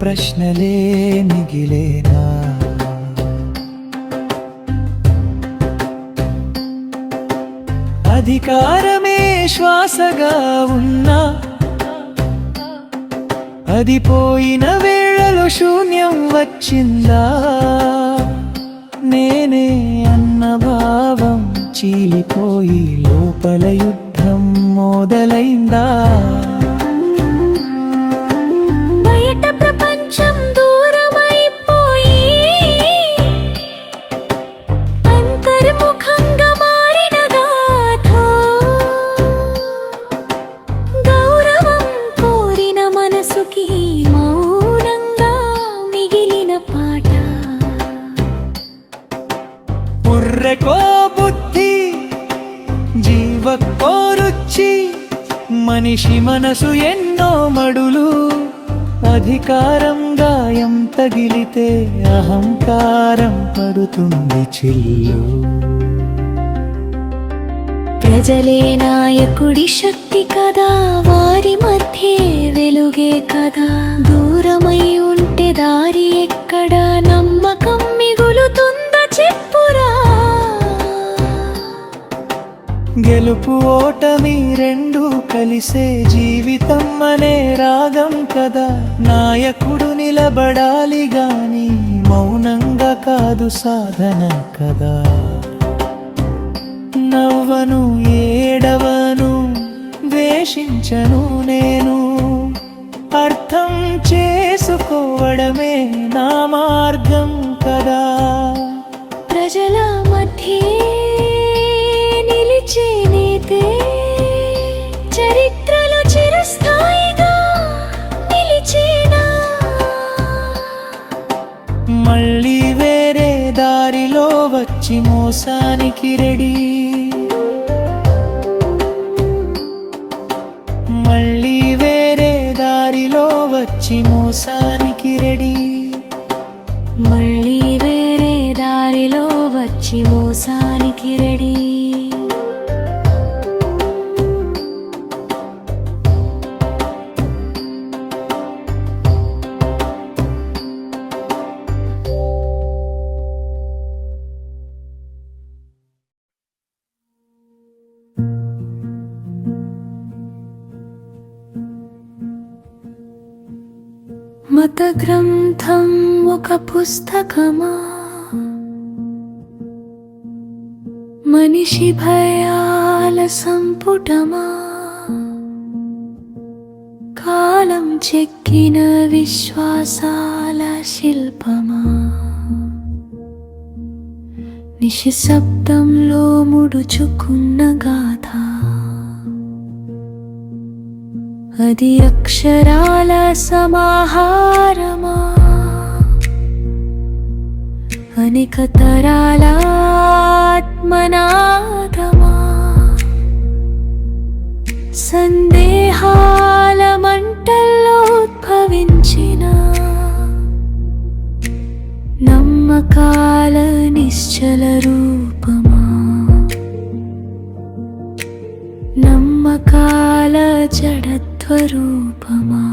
ప్రశ్నలే మిగిలేనా. అధికారమే శ్వాసగా ఉన్నా, అది పోయిన వేళలో శూన్యం వచ్చిందా. నేనే అన్న భావం చీలిపోయి లోపల యుద్ధం మొదలైందా. బయట ప్రపంచం దూరమైపోయి అంతర్ముఖంగా మారిన గాథ, గౌరవం కోరిన మనసుకి మౌనంగా మిగిలిన పాట. పుర్రెకో బుద్ధి, జీవకో రుచి, మనిషి మనసు ఎన్నో మడులు, అధికారం గాయం తగిలితే అహంకారం పడుతుంది చిల్లు. ప్రజలే నాయకుడి శక్తి కదా, వారి మధ్యే వెలుగే కదా. దూరమై ఉంటే దారి ఎక్కడ, నమ్మకం మిగులుతుందా చెప్పురా. గెలుపు ఓటమి రెండు కలిసే జీవితం అనే రాగం కదా. నాయకుడు నిలబడాలి గాని మౌనంగా కాదు సాధన కదా. నవ్వను ఏడవను ద్వేషించను నేను, అర్థం చేసుకోవడమే నా మార్గం కదా. ప్రజల మధ్యే నిలిచే నేతే చరిత్రలో చిరస్థాయిగా నిలిచేనా. మళ్ళీ వేరే దారిలో వచ్చి మోసానికి రెడీ, మళ్ళీ వేరే దారిలో వచ్చి మోసానికి రెడీ, మళ్ళీ వేరే దారిలో వచ్చి మోసానికి రెడీ. మత గ్రంథం ఒక పుస్తకమా, మనిషి భయాల సంపుటమా, కాలం చెక్కిన విశ్వాసాల శిల్పమా. నిశ్శబ్దంలో ముడుచుకున్న గాథ, అది అక్షరాల సమాహారమా, అనేక తరాల ఆత్మనాదమా. సందేహాల మంటల్లో ఉద్భవించిన నమ్మకాల నిశ్చల రూపమా, నమ్మకాల జడత్వరూపమా.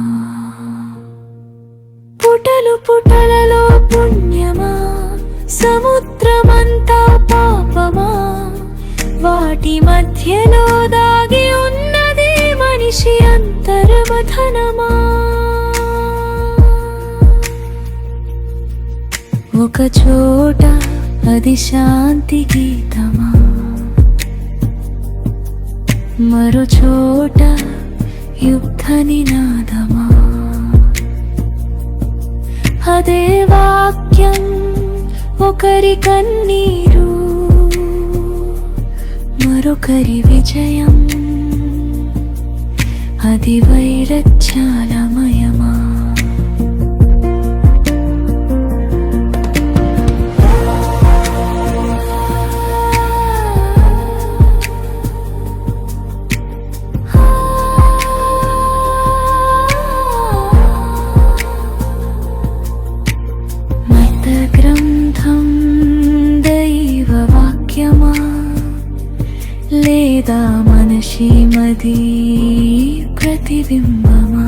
పుటలు పుటలలో పుణ్యమా, సముద్రమంతా పాపమా. వాటి మధ్యలో దాగి ఉన్నది మనిషి అంతర్మథనమా. ఒక చోట అది శాంతి గీతమా, మరో చోట యుద్ధ నినాదమా. అదే వాక్యం ఒకరి కన్నీరు, మరొకరి విజయం. అది వైరత్యాలమయమా. లేదా మనిషి మది ప్రతిబింబమా,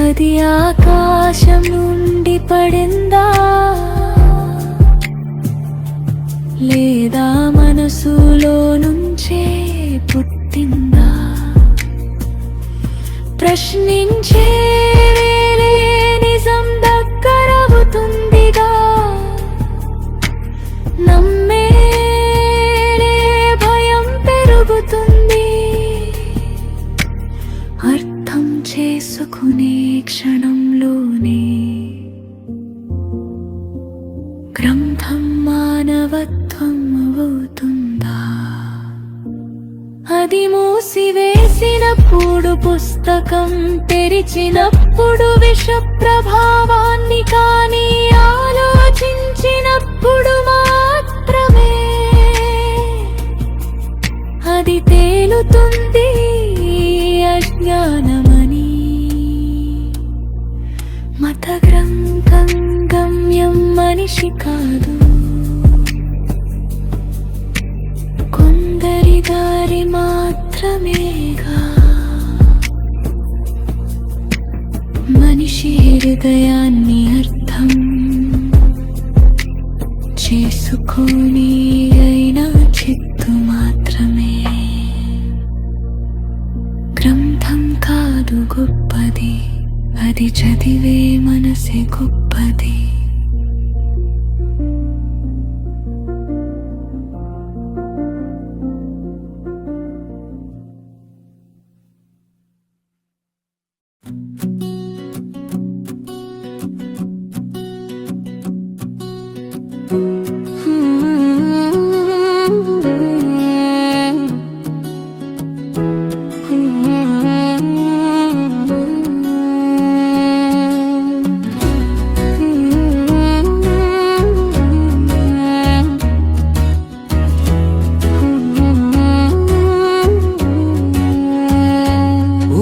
అది ఆకాశం నుండి పడిందా, లేదా మనసులో నుంచే పుట్టిందా. ప్రశ్నించే వేళే నిజం దగ్గరవుతుందిగా, నమ్మే అర్థం చేసుకునే క్షణంలోనే గ్రంథం మానవత్వం అవుతుందా. అది మూసివేసినప్పుడు పుస్తకం, తెరిచినప్పుడు విష ప్రభావాన్ని. కానీ ఆలోచించినప్పుడు మాత్రమే అది తేలుతుంది. కాదు, కొందరి దారి మాత్రమేగా. మనిషి హృదయాన్ని అర్థం చేసుకోని అయినా చిత్తు మాత్రమే. గ్రంథం కాదు గొప్పది, అది చదివే మనసే గొప్పది.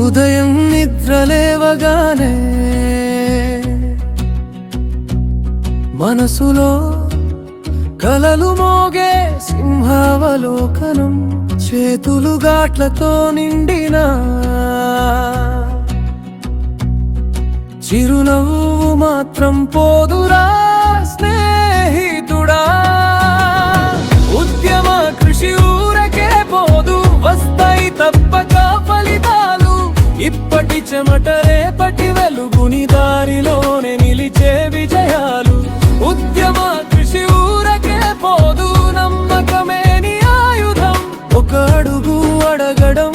ఉదయం నిద్రలేవగానే మనసులో కలలు మోగే సింహావలోకనం, చేతులు గాట్లతో నిండిన చిరునవ్వు మాత్రం పోదురా స్నేహితుడా. ఉద్యమ కృషి ఊరకే పోదు, వస్తాయి తప్పక ఫలితాలు. ఇప్పటి చెమట రేపటి వెలుగుని దారిలోనే నిలిచే విజయాలు. ఉద్యమ కృషి ఊరకే పోదు, నమ్మకమే నీ ఆయుధం. ఒక అడుగు అడగడం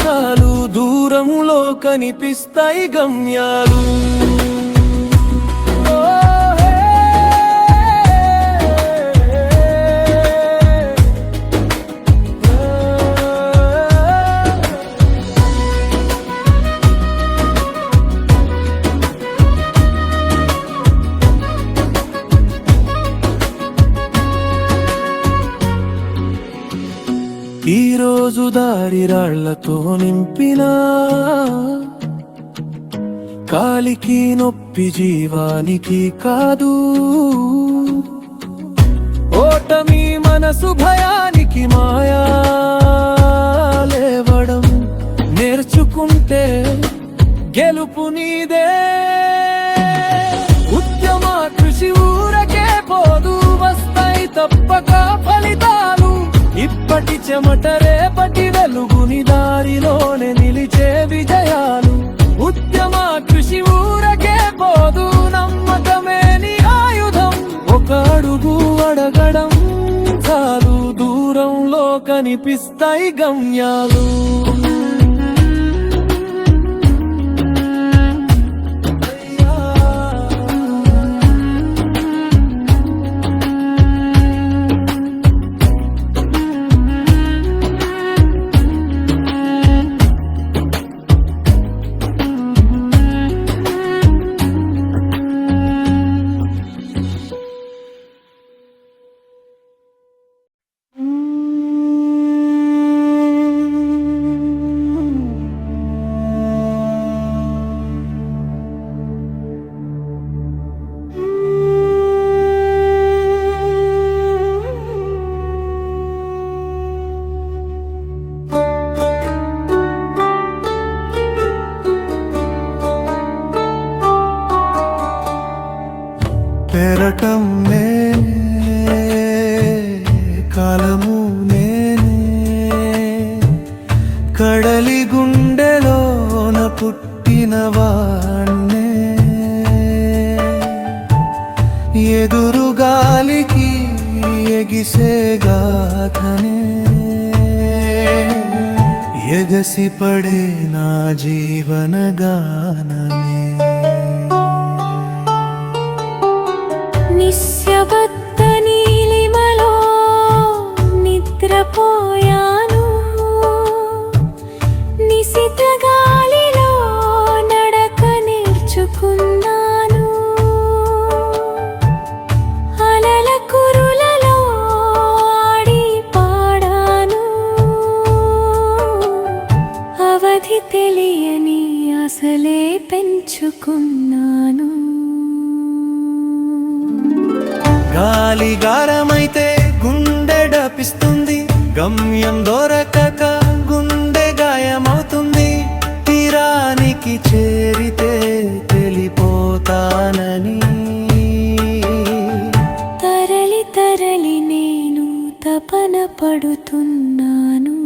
చాలు, దూరంలో కనిపిస్తాయి గమ్యాలు. ఈ రోజు దారి రాళ్లతో నింపిన కాలికి నొప్పి జీవానికి కాదు. ఓటమి మనసు భయానికి మాయా లేవడం నేర్చుకుంటే గెలుపు నీదే. ఉద్యమ కృషి ఊరకే పోదు, వస్తాయి తప్పక ఫలితాలు. ఇప్పటి చెమట రేపటి వెలుగుని దారిలోనే నిలిచే విజయాలు. ఉద్యమ కృషి ఊరకే పోదు, నమ్మకమే నీ ఆయుధం. ఒక అడుగు అడగడం చాలు, దూరంలో కనిపిస్తాయి గమ్యాలు. పెరటం నేనే, కాలము నేనే, కడలి గుండెలోన పుట్టిన వాణ్ణే. ఎదురు గాలికి ఎగిసే గాథనే, ఎగసి పడే నా జీవన గానమే. నిశ్శబ్ద నీలిమలో నిద్రపోయాను, నిశిత గాలిలో నడక నేర్చుకున్నాను. అలల కురులలో ఆడి పాడాను, అవధి తెలియని అసలే పెంచుకున్నాను. గడిగారమైతే గుండె డపిస్తుంది, గమ్యం దొరకక గుండె గాయమవుతుంది. తీరానికి చేరితే తెలిపోతానని తరలి తరలి నేను తపన పడుతున్నాను.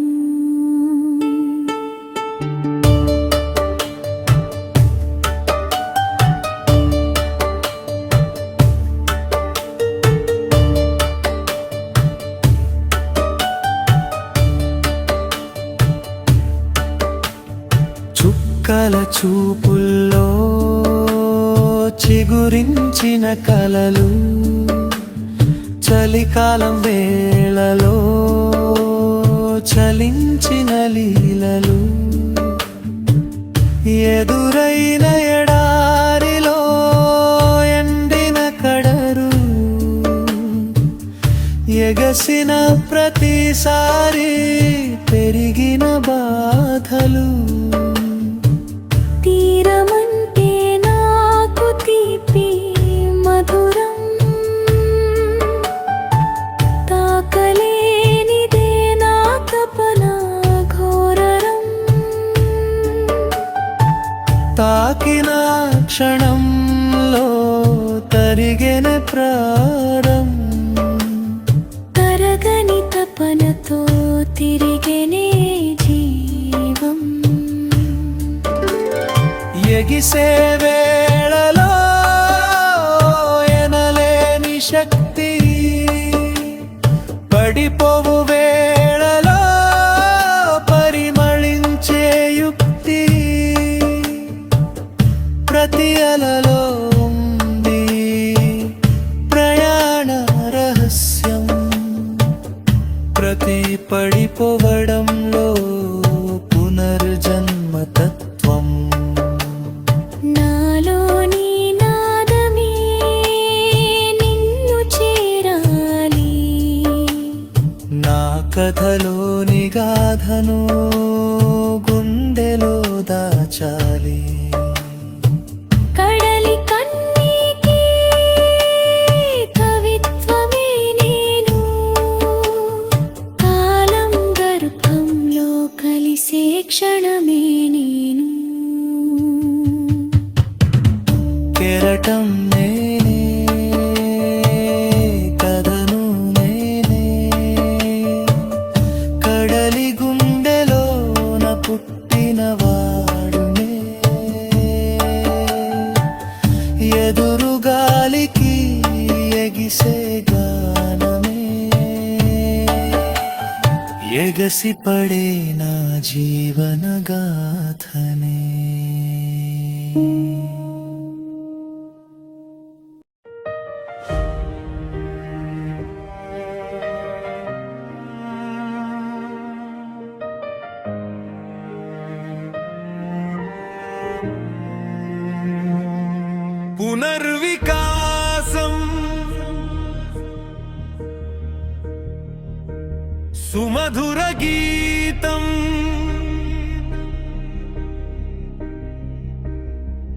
చుక్కల చూపుల్లో చిగురించిన కలలు, చలికాలం వేళలో చలించిన లీలలు, ఎదురైన ఎడారిలో ఎండిన కడరు, ఎగసిన ప్రతిసారి పెరిగిన బాధలు. తీరమంటే నాకు తీపి మధురం, తాకలేనిదే నా తపన ఘోరరం. తాకిన క్షణంలో తరిగిన ప్రారం, తరగని తపనతో తిరిగేనే జీవం. ఎగిసే వేళలో ఎనలేని శక్తి, పడిపోవు వేళలో పరిమళించే యుక్తి, ప్రతి అలలో ఉంది ప్రయాణ రహస్యం. ప్రతి పడిపోవడంలో పునర్జన్మ తత్వం. నాలోని నాదమే నిన్ను చేరాలి, నా కథలోని గాథను గుండెలో దాచాలి. కడలి కన్నీకి కవిత్వమే నేను, కాలం గర్భంలో కలిసే క్షణమే నేను. కెరటం నేనే, కథను నేనే, కడలి గుండెలోన పుట్టిన వాడునే. ఎదురు గాలికి ఎగిసే గానమే, ఎగసి పడే నా జీవన గాథనే. పునర్వికాసం సుమధుర గీతం,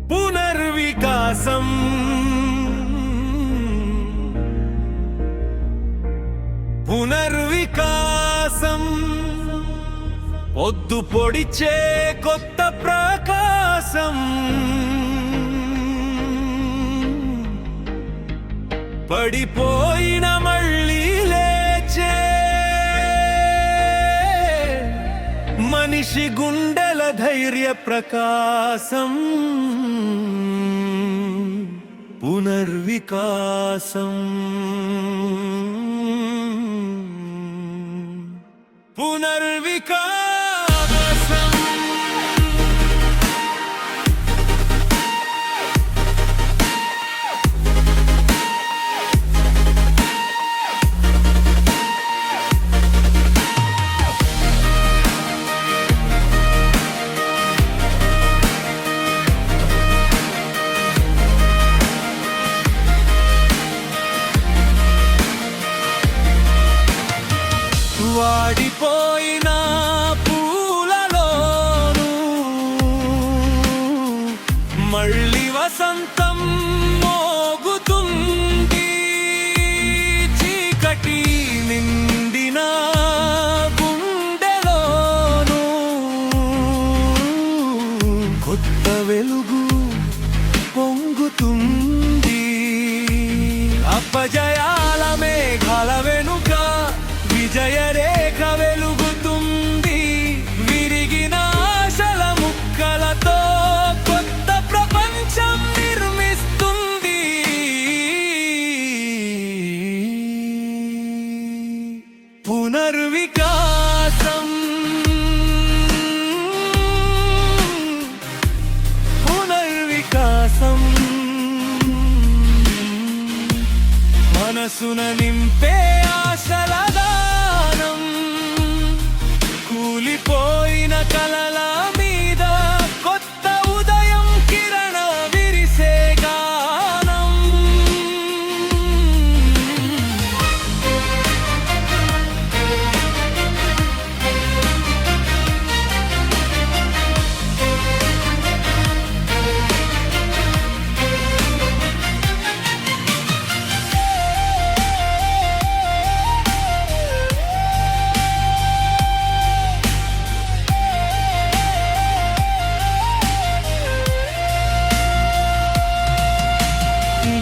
పునర్వికాసం పునర్వికాసం. పొద్దు పొడిచే కొత్త ప్రకాశం, పడిపోయిన మళ్ళీ లేచే మనిషి గుండెల ధైర్య ప్రకాశం. పునర్వికాసం పునర్వికాసం. వాడిపోయిన పూలలోను మళ్ళీ వసంతం మోగుతుంది. విజయరేఖ వెలుగుతుంది. విరిగిన ఆశల ముక్కలతో కొత్త ప్రపంచం నిర్మిస్తుంది. పునర్వికాసం పునర్వికాసం మనసున నింపే ఆశల దానం. కూలిపోయిన కలల మీద కొత్త ఉదయం కిరణ విరిసే గానం.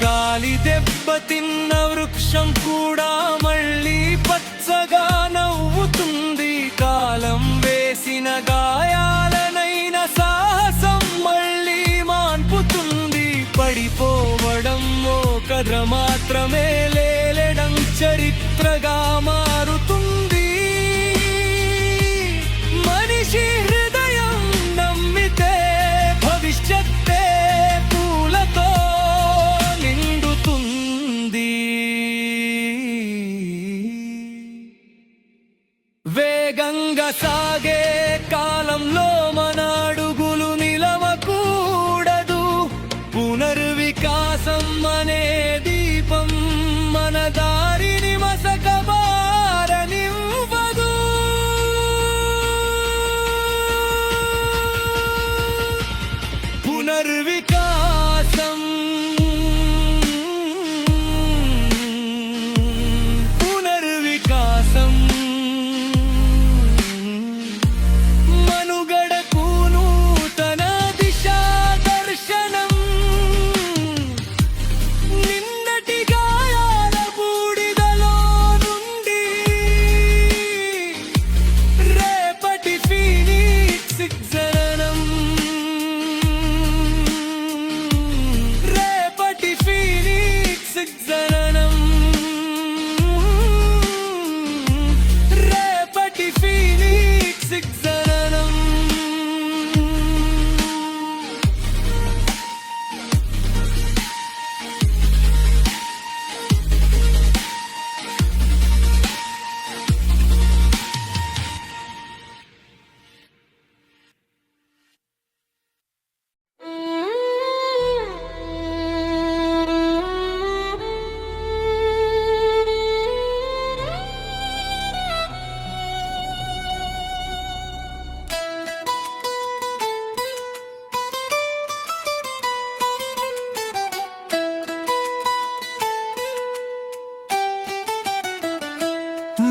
గాలి దెబ్బతిన్న వృక్షం కూడా మళ్ళీ పచ్చగా నవ్వుతుంది. కాలం వేసిన గాయాలనైన సాహసం మళ్ళీ మాన్పుతుంది. పడిపోవడం ఓ కథ మాత్రమే, లేలడం చరిత్రగా మారుతుంది. మనిషి హృదయం నమ్మితే భవిష్యత్తే పూలతో నిండుతుంది. వేగంగా సాగే కాలంలో మన అడుగులు నిలవకూడదు. పునర్వికాసం అనే దీపం మన దారిని మసకబారనివ్వదు. పునర్వికాసం పునర్వికాసం మనుగడకు నూతన దిశా దర్శనం. నిన్నటి గాయాల బూడిదలో నుండి రేపటి ఫీనిక్స్ జననం. రేపటి ఫీనిక్స్ జననం. రేపటి ఫీనిక్స్ జననం.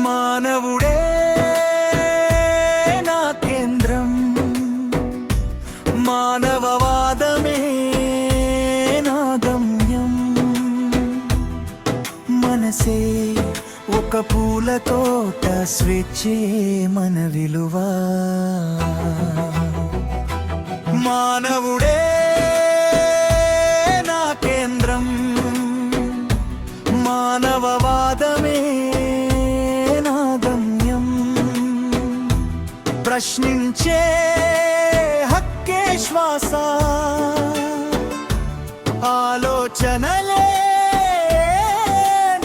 మానవుడే నా కేంద్రం, మానవవాదమే నా గమ్యం. మనసే ఒక పూల తోట, స్వేచ్ఛే మన విలువ. మానవుడే నా కేంద్రం, మానవవాదమే నా గమ్యం. ప్రశ్నించే హక్కే శ్వాస, ఆలోచనలే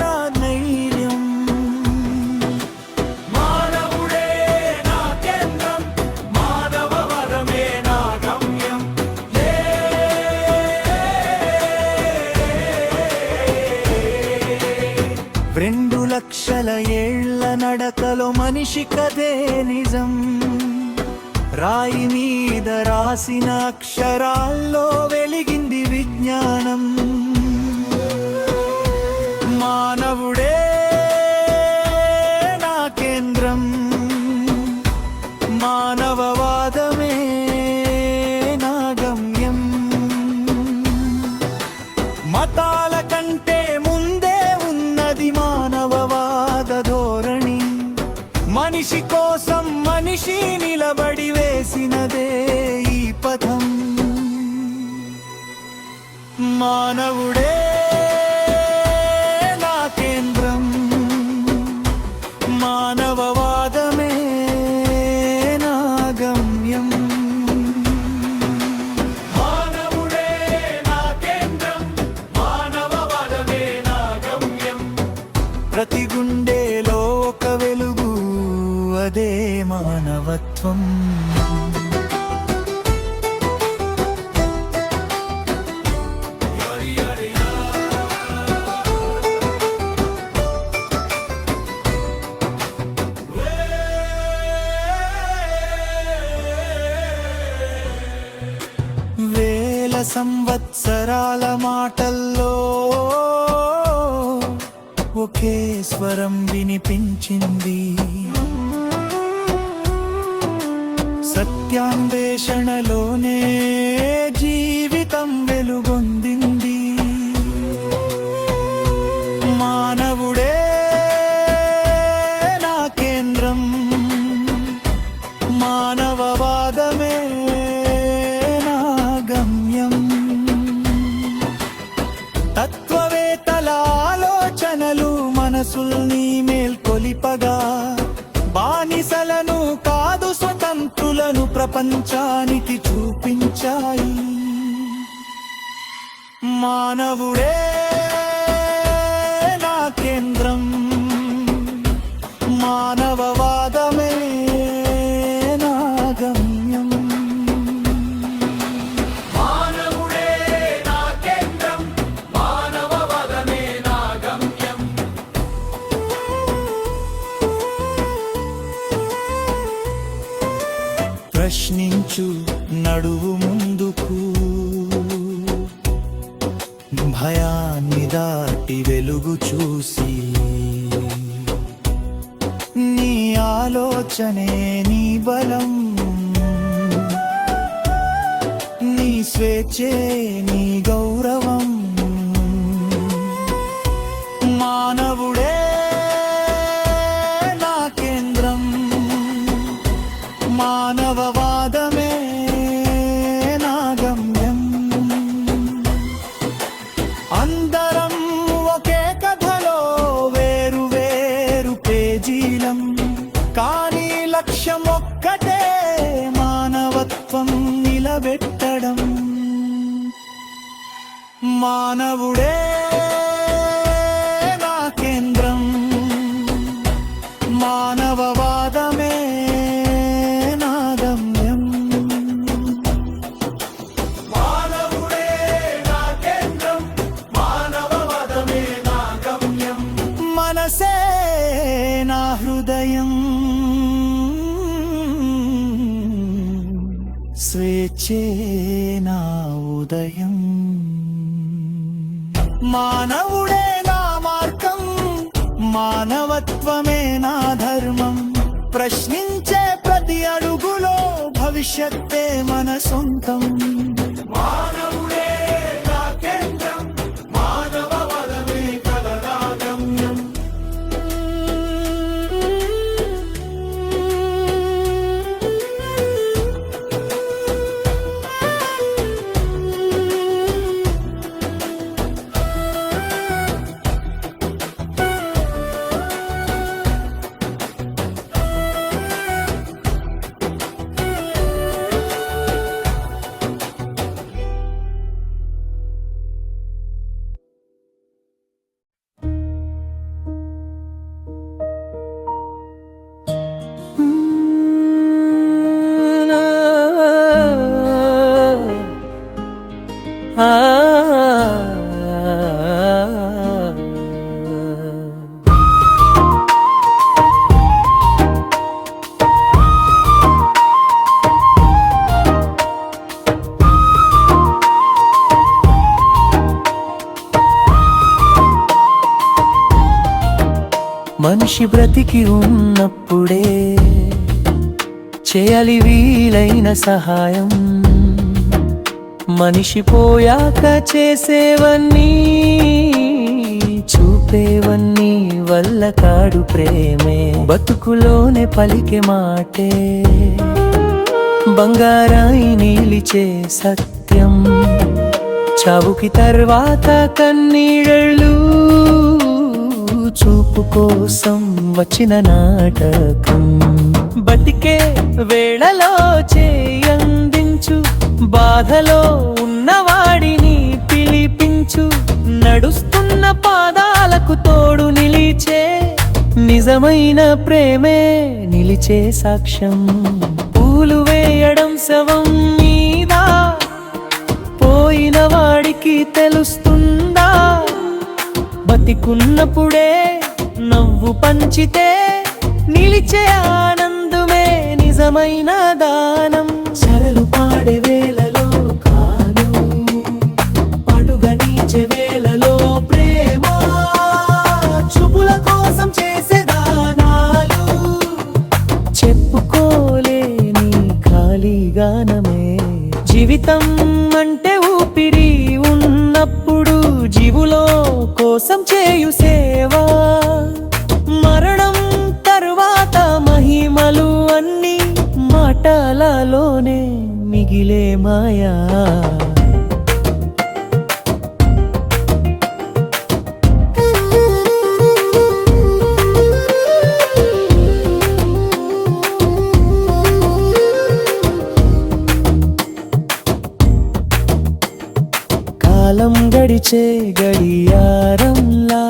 నా నైర్యం. మానవుడే నా కేంద్రం, మానవవాదమే నా గమ్యం. 2 లక్షల ఏళ్ల నడకలో మనిషి కదే నిజం. రాయి మీద రాసిన అక్షరాల్లో వెలిగింది విజ్ఞానం. మానవుడే నా కేంద్రం, మానవవాదమే నా గమ్యం. మతాల కంటే ముందే ఉన్నది మానవవాద ధోరణి. మనిషి కోసం మనిషి నిలబడి వేసినదే ఈ పథం. మానవుడే నా కేంద్రం, మానవవాదమే నా గమ్యం. మానవుడే నా కేంద్రం, మానవవాదమే నా గమ్యం. ప్రతి గుండెలో ఒక వెలుగు, అదే మానవత్వం. వేల సంవత్సరాల మాటల్లో ఒకే స్వరం వినిపించింది. సత్యాన్వేషణలోనే జీవితం వెలుగొందింది. మానవుడే నా కేంద్రం, మానవవాదమే నా గమ్యం. తత్వవేత్తల ఆలోచనలు మనసుల్ని మేల్కొలిపగా, బానిసలను కాదు స్వతంత్రులను ప్రపంచానికి చూపించాయి. మానవుడే నా కేంద్రం, మానవవాదమే నా గమ్యం. మానవుడే నా కేంద్రం, మానవవాదమే నా గమ్యం. ప్రశ్నించు, నడువు ముందుకు, భయాన్ని దాటి వెలుగు చూసి. నీ ఆలోచనే నీ బలం, నీ స్వేచ్ఛే నీ గౌరవం. మానవుడే నా కేంద్రం, మానవవాదమే నా గమ్యం. అందరం ఒకే కథలో వేరు వేరు పేజీలం, కానీ లక్ష్యం ఒక్కటే, మానవత్వం నిలబెట్టడం. మానవుడే నా కేంద్రం, మానవవాదమే నా గమ్యం. మానవుడే నా కేంద్రం, మానవవాదమే నా గమ్యం. మనసే నా హృదయం, స్వేచ్ఛే నా ఉదయం. మానవుడే నా మార్గం, మానవత్వమే నా ధర్మం. ప్రశ్నించే ప్రతి అడుగులో భవిష్యత్తే మన సొంతం. మానవుడే నా కేంద్రం, మానవవాదమే కదా నా గమ్యం. మనిషి బ్రతికి ఉన్నప్పుడే చేయాలి వీలైన సహాయం. మనిషి పోయాక చేసేవన్నీ చూప చూపేవన్నీ వల్ల కాడు ప్రేమే బతుకులోనే పలికే మాటే బంగారాయి నిలిచే సత్యం చావుకి తర్వాత కన్నీళ్ళు చూపు కోసం వచ్చిన నాటకం బతికే వేళలో చేయందించు బాధలో ఉన్నవాడిని పిలిపించు నడుస్తున్న పాదాలకు తోడు నిలిచే నిజమైన ప్రేమే నిలిచే సాక్ష్యం పూలు వేయడం శవం మీద పోయిన వాడికి తెలుస్తుందా బతికున్నప్పుడే నవ్వు పంచితే నిలిచే ఆనందమే నిజమైన దానం సరలు పాడే వేళలో కాదు పడుగా నీచే వేళలో ప్రేమ చూపుల కోసం చేసే దానాలు చెప్పుకోలేని ఖాళీ గానమే జీవితం అంటే ఊపిరి ఉన్నప్పుడు జీవులో కోసం చేయు సేవా మరణం తరువాత మహిమలు అన్నీ మాటలలోనే మిగిలే మాయా కాలం గడిచే గడియారంలా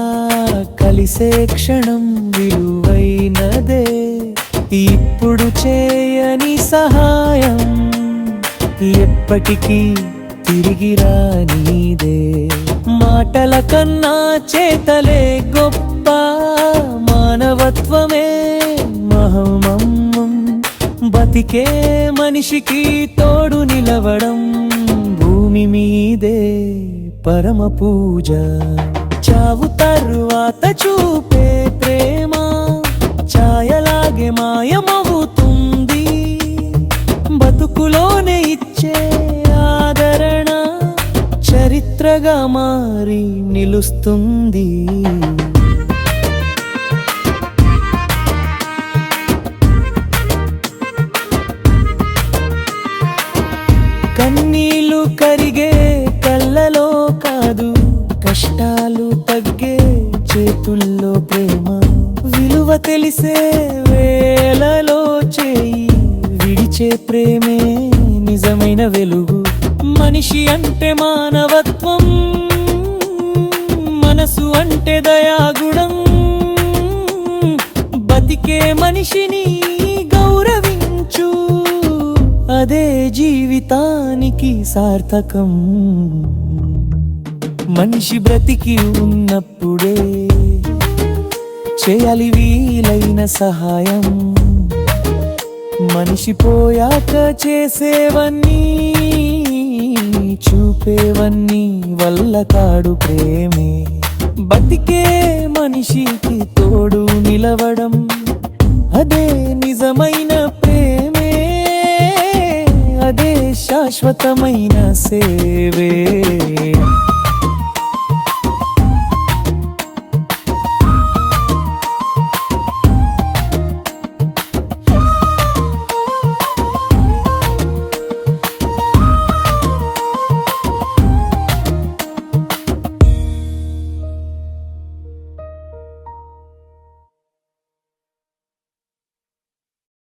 కలిసే క్షణం విలువైనదే ఇప్పుడు చేయని సహాయం ఎప్పటికీ తిరిగి రానిదే మాటల కన్నా చేతలే గొప్ప మానవత్వమే మహమమ్మం బతికే మనిషికి తోడు నిలవడం భూమి మీదే పరమ పూజ చావు తరువాత చూపే ప్రేమ ఛాయలాగే మాయమవుతుంది బతుకులోనే ఇచ్చే ఆదరణ చరిత్రగా మారి నిలుస్తుంది కన్నీళ్లు కరిగే కళ్ళలో కాదు కష్టాలు తగ్గే చేతుల్లో ప్రేమ విలువ తెలిసే వేళలో చేయి విడిచే ప్రేమే నిజమైన వెలుగు మనిషి అంటే మానవత్వం మనసు అంటే దయాగుణం బతికే మనిషిని గౌరవించు అదే జీవితానికి సార్థకం మనిషి బ్రతికి ఉన్నప్పుడే చేయాలి వీలైన సహాయం మనిషి పోయాక చేసేవన్నీ చూపేవన్నీ వల్ల కాడు ప్రేమే బతికే మనిషికి తోడు నిలవడం అదే నిజమైన ప్రేమే అదే శాశ్వతమైన సేవే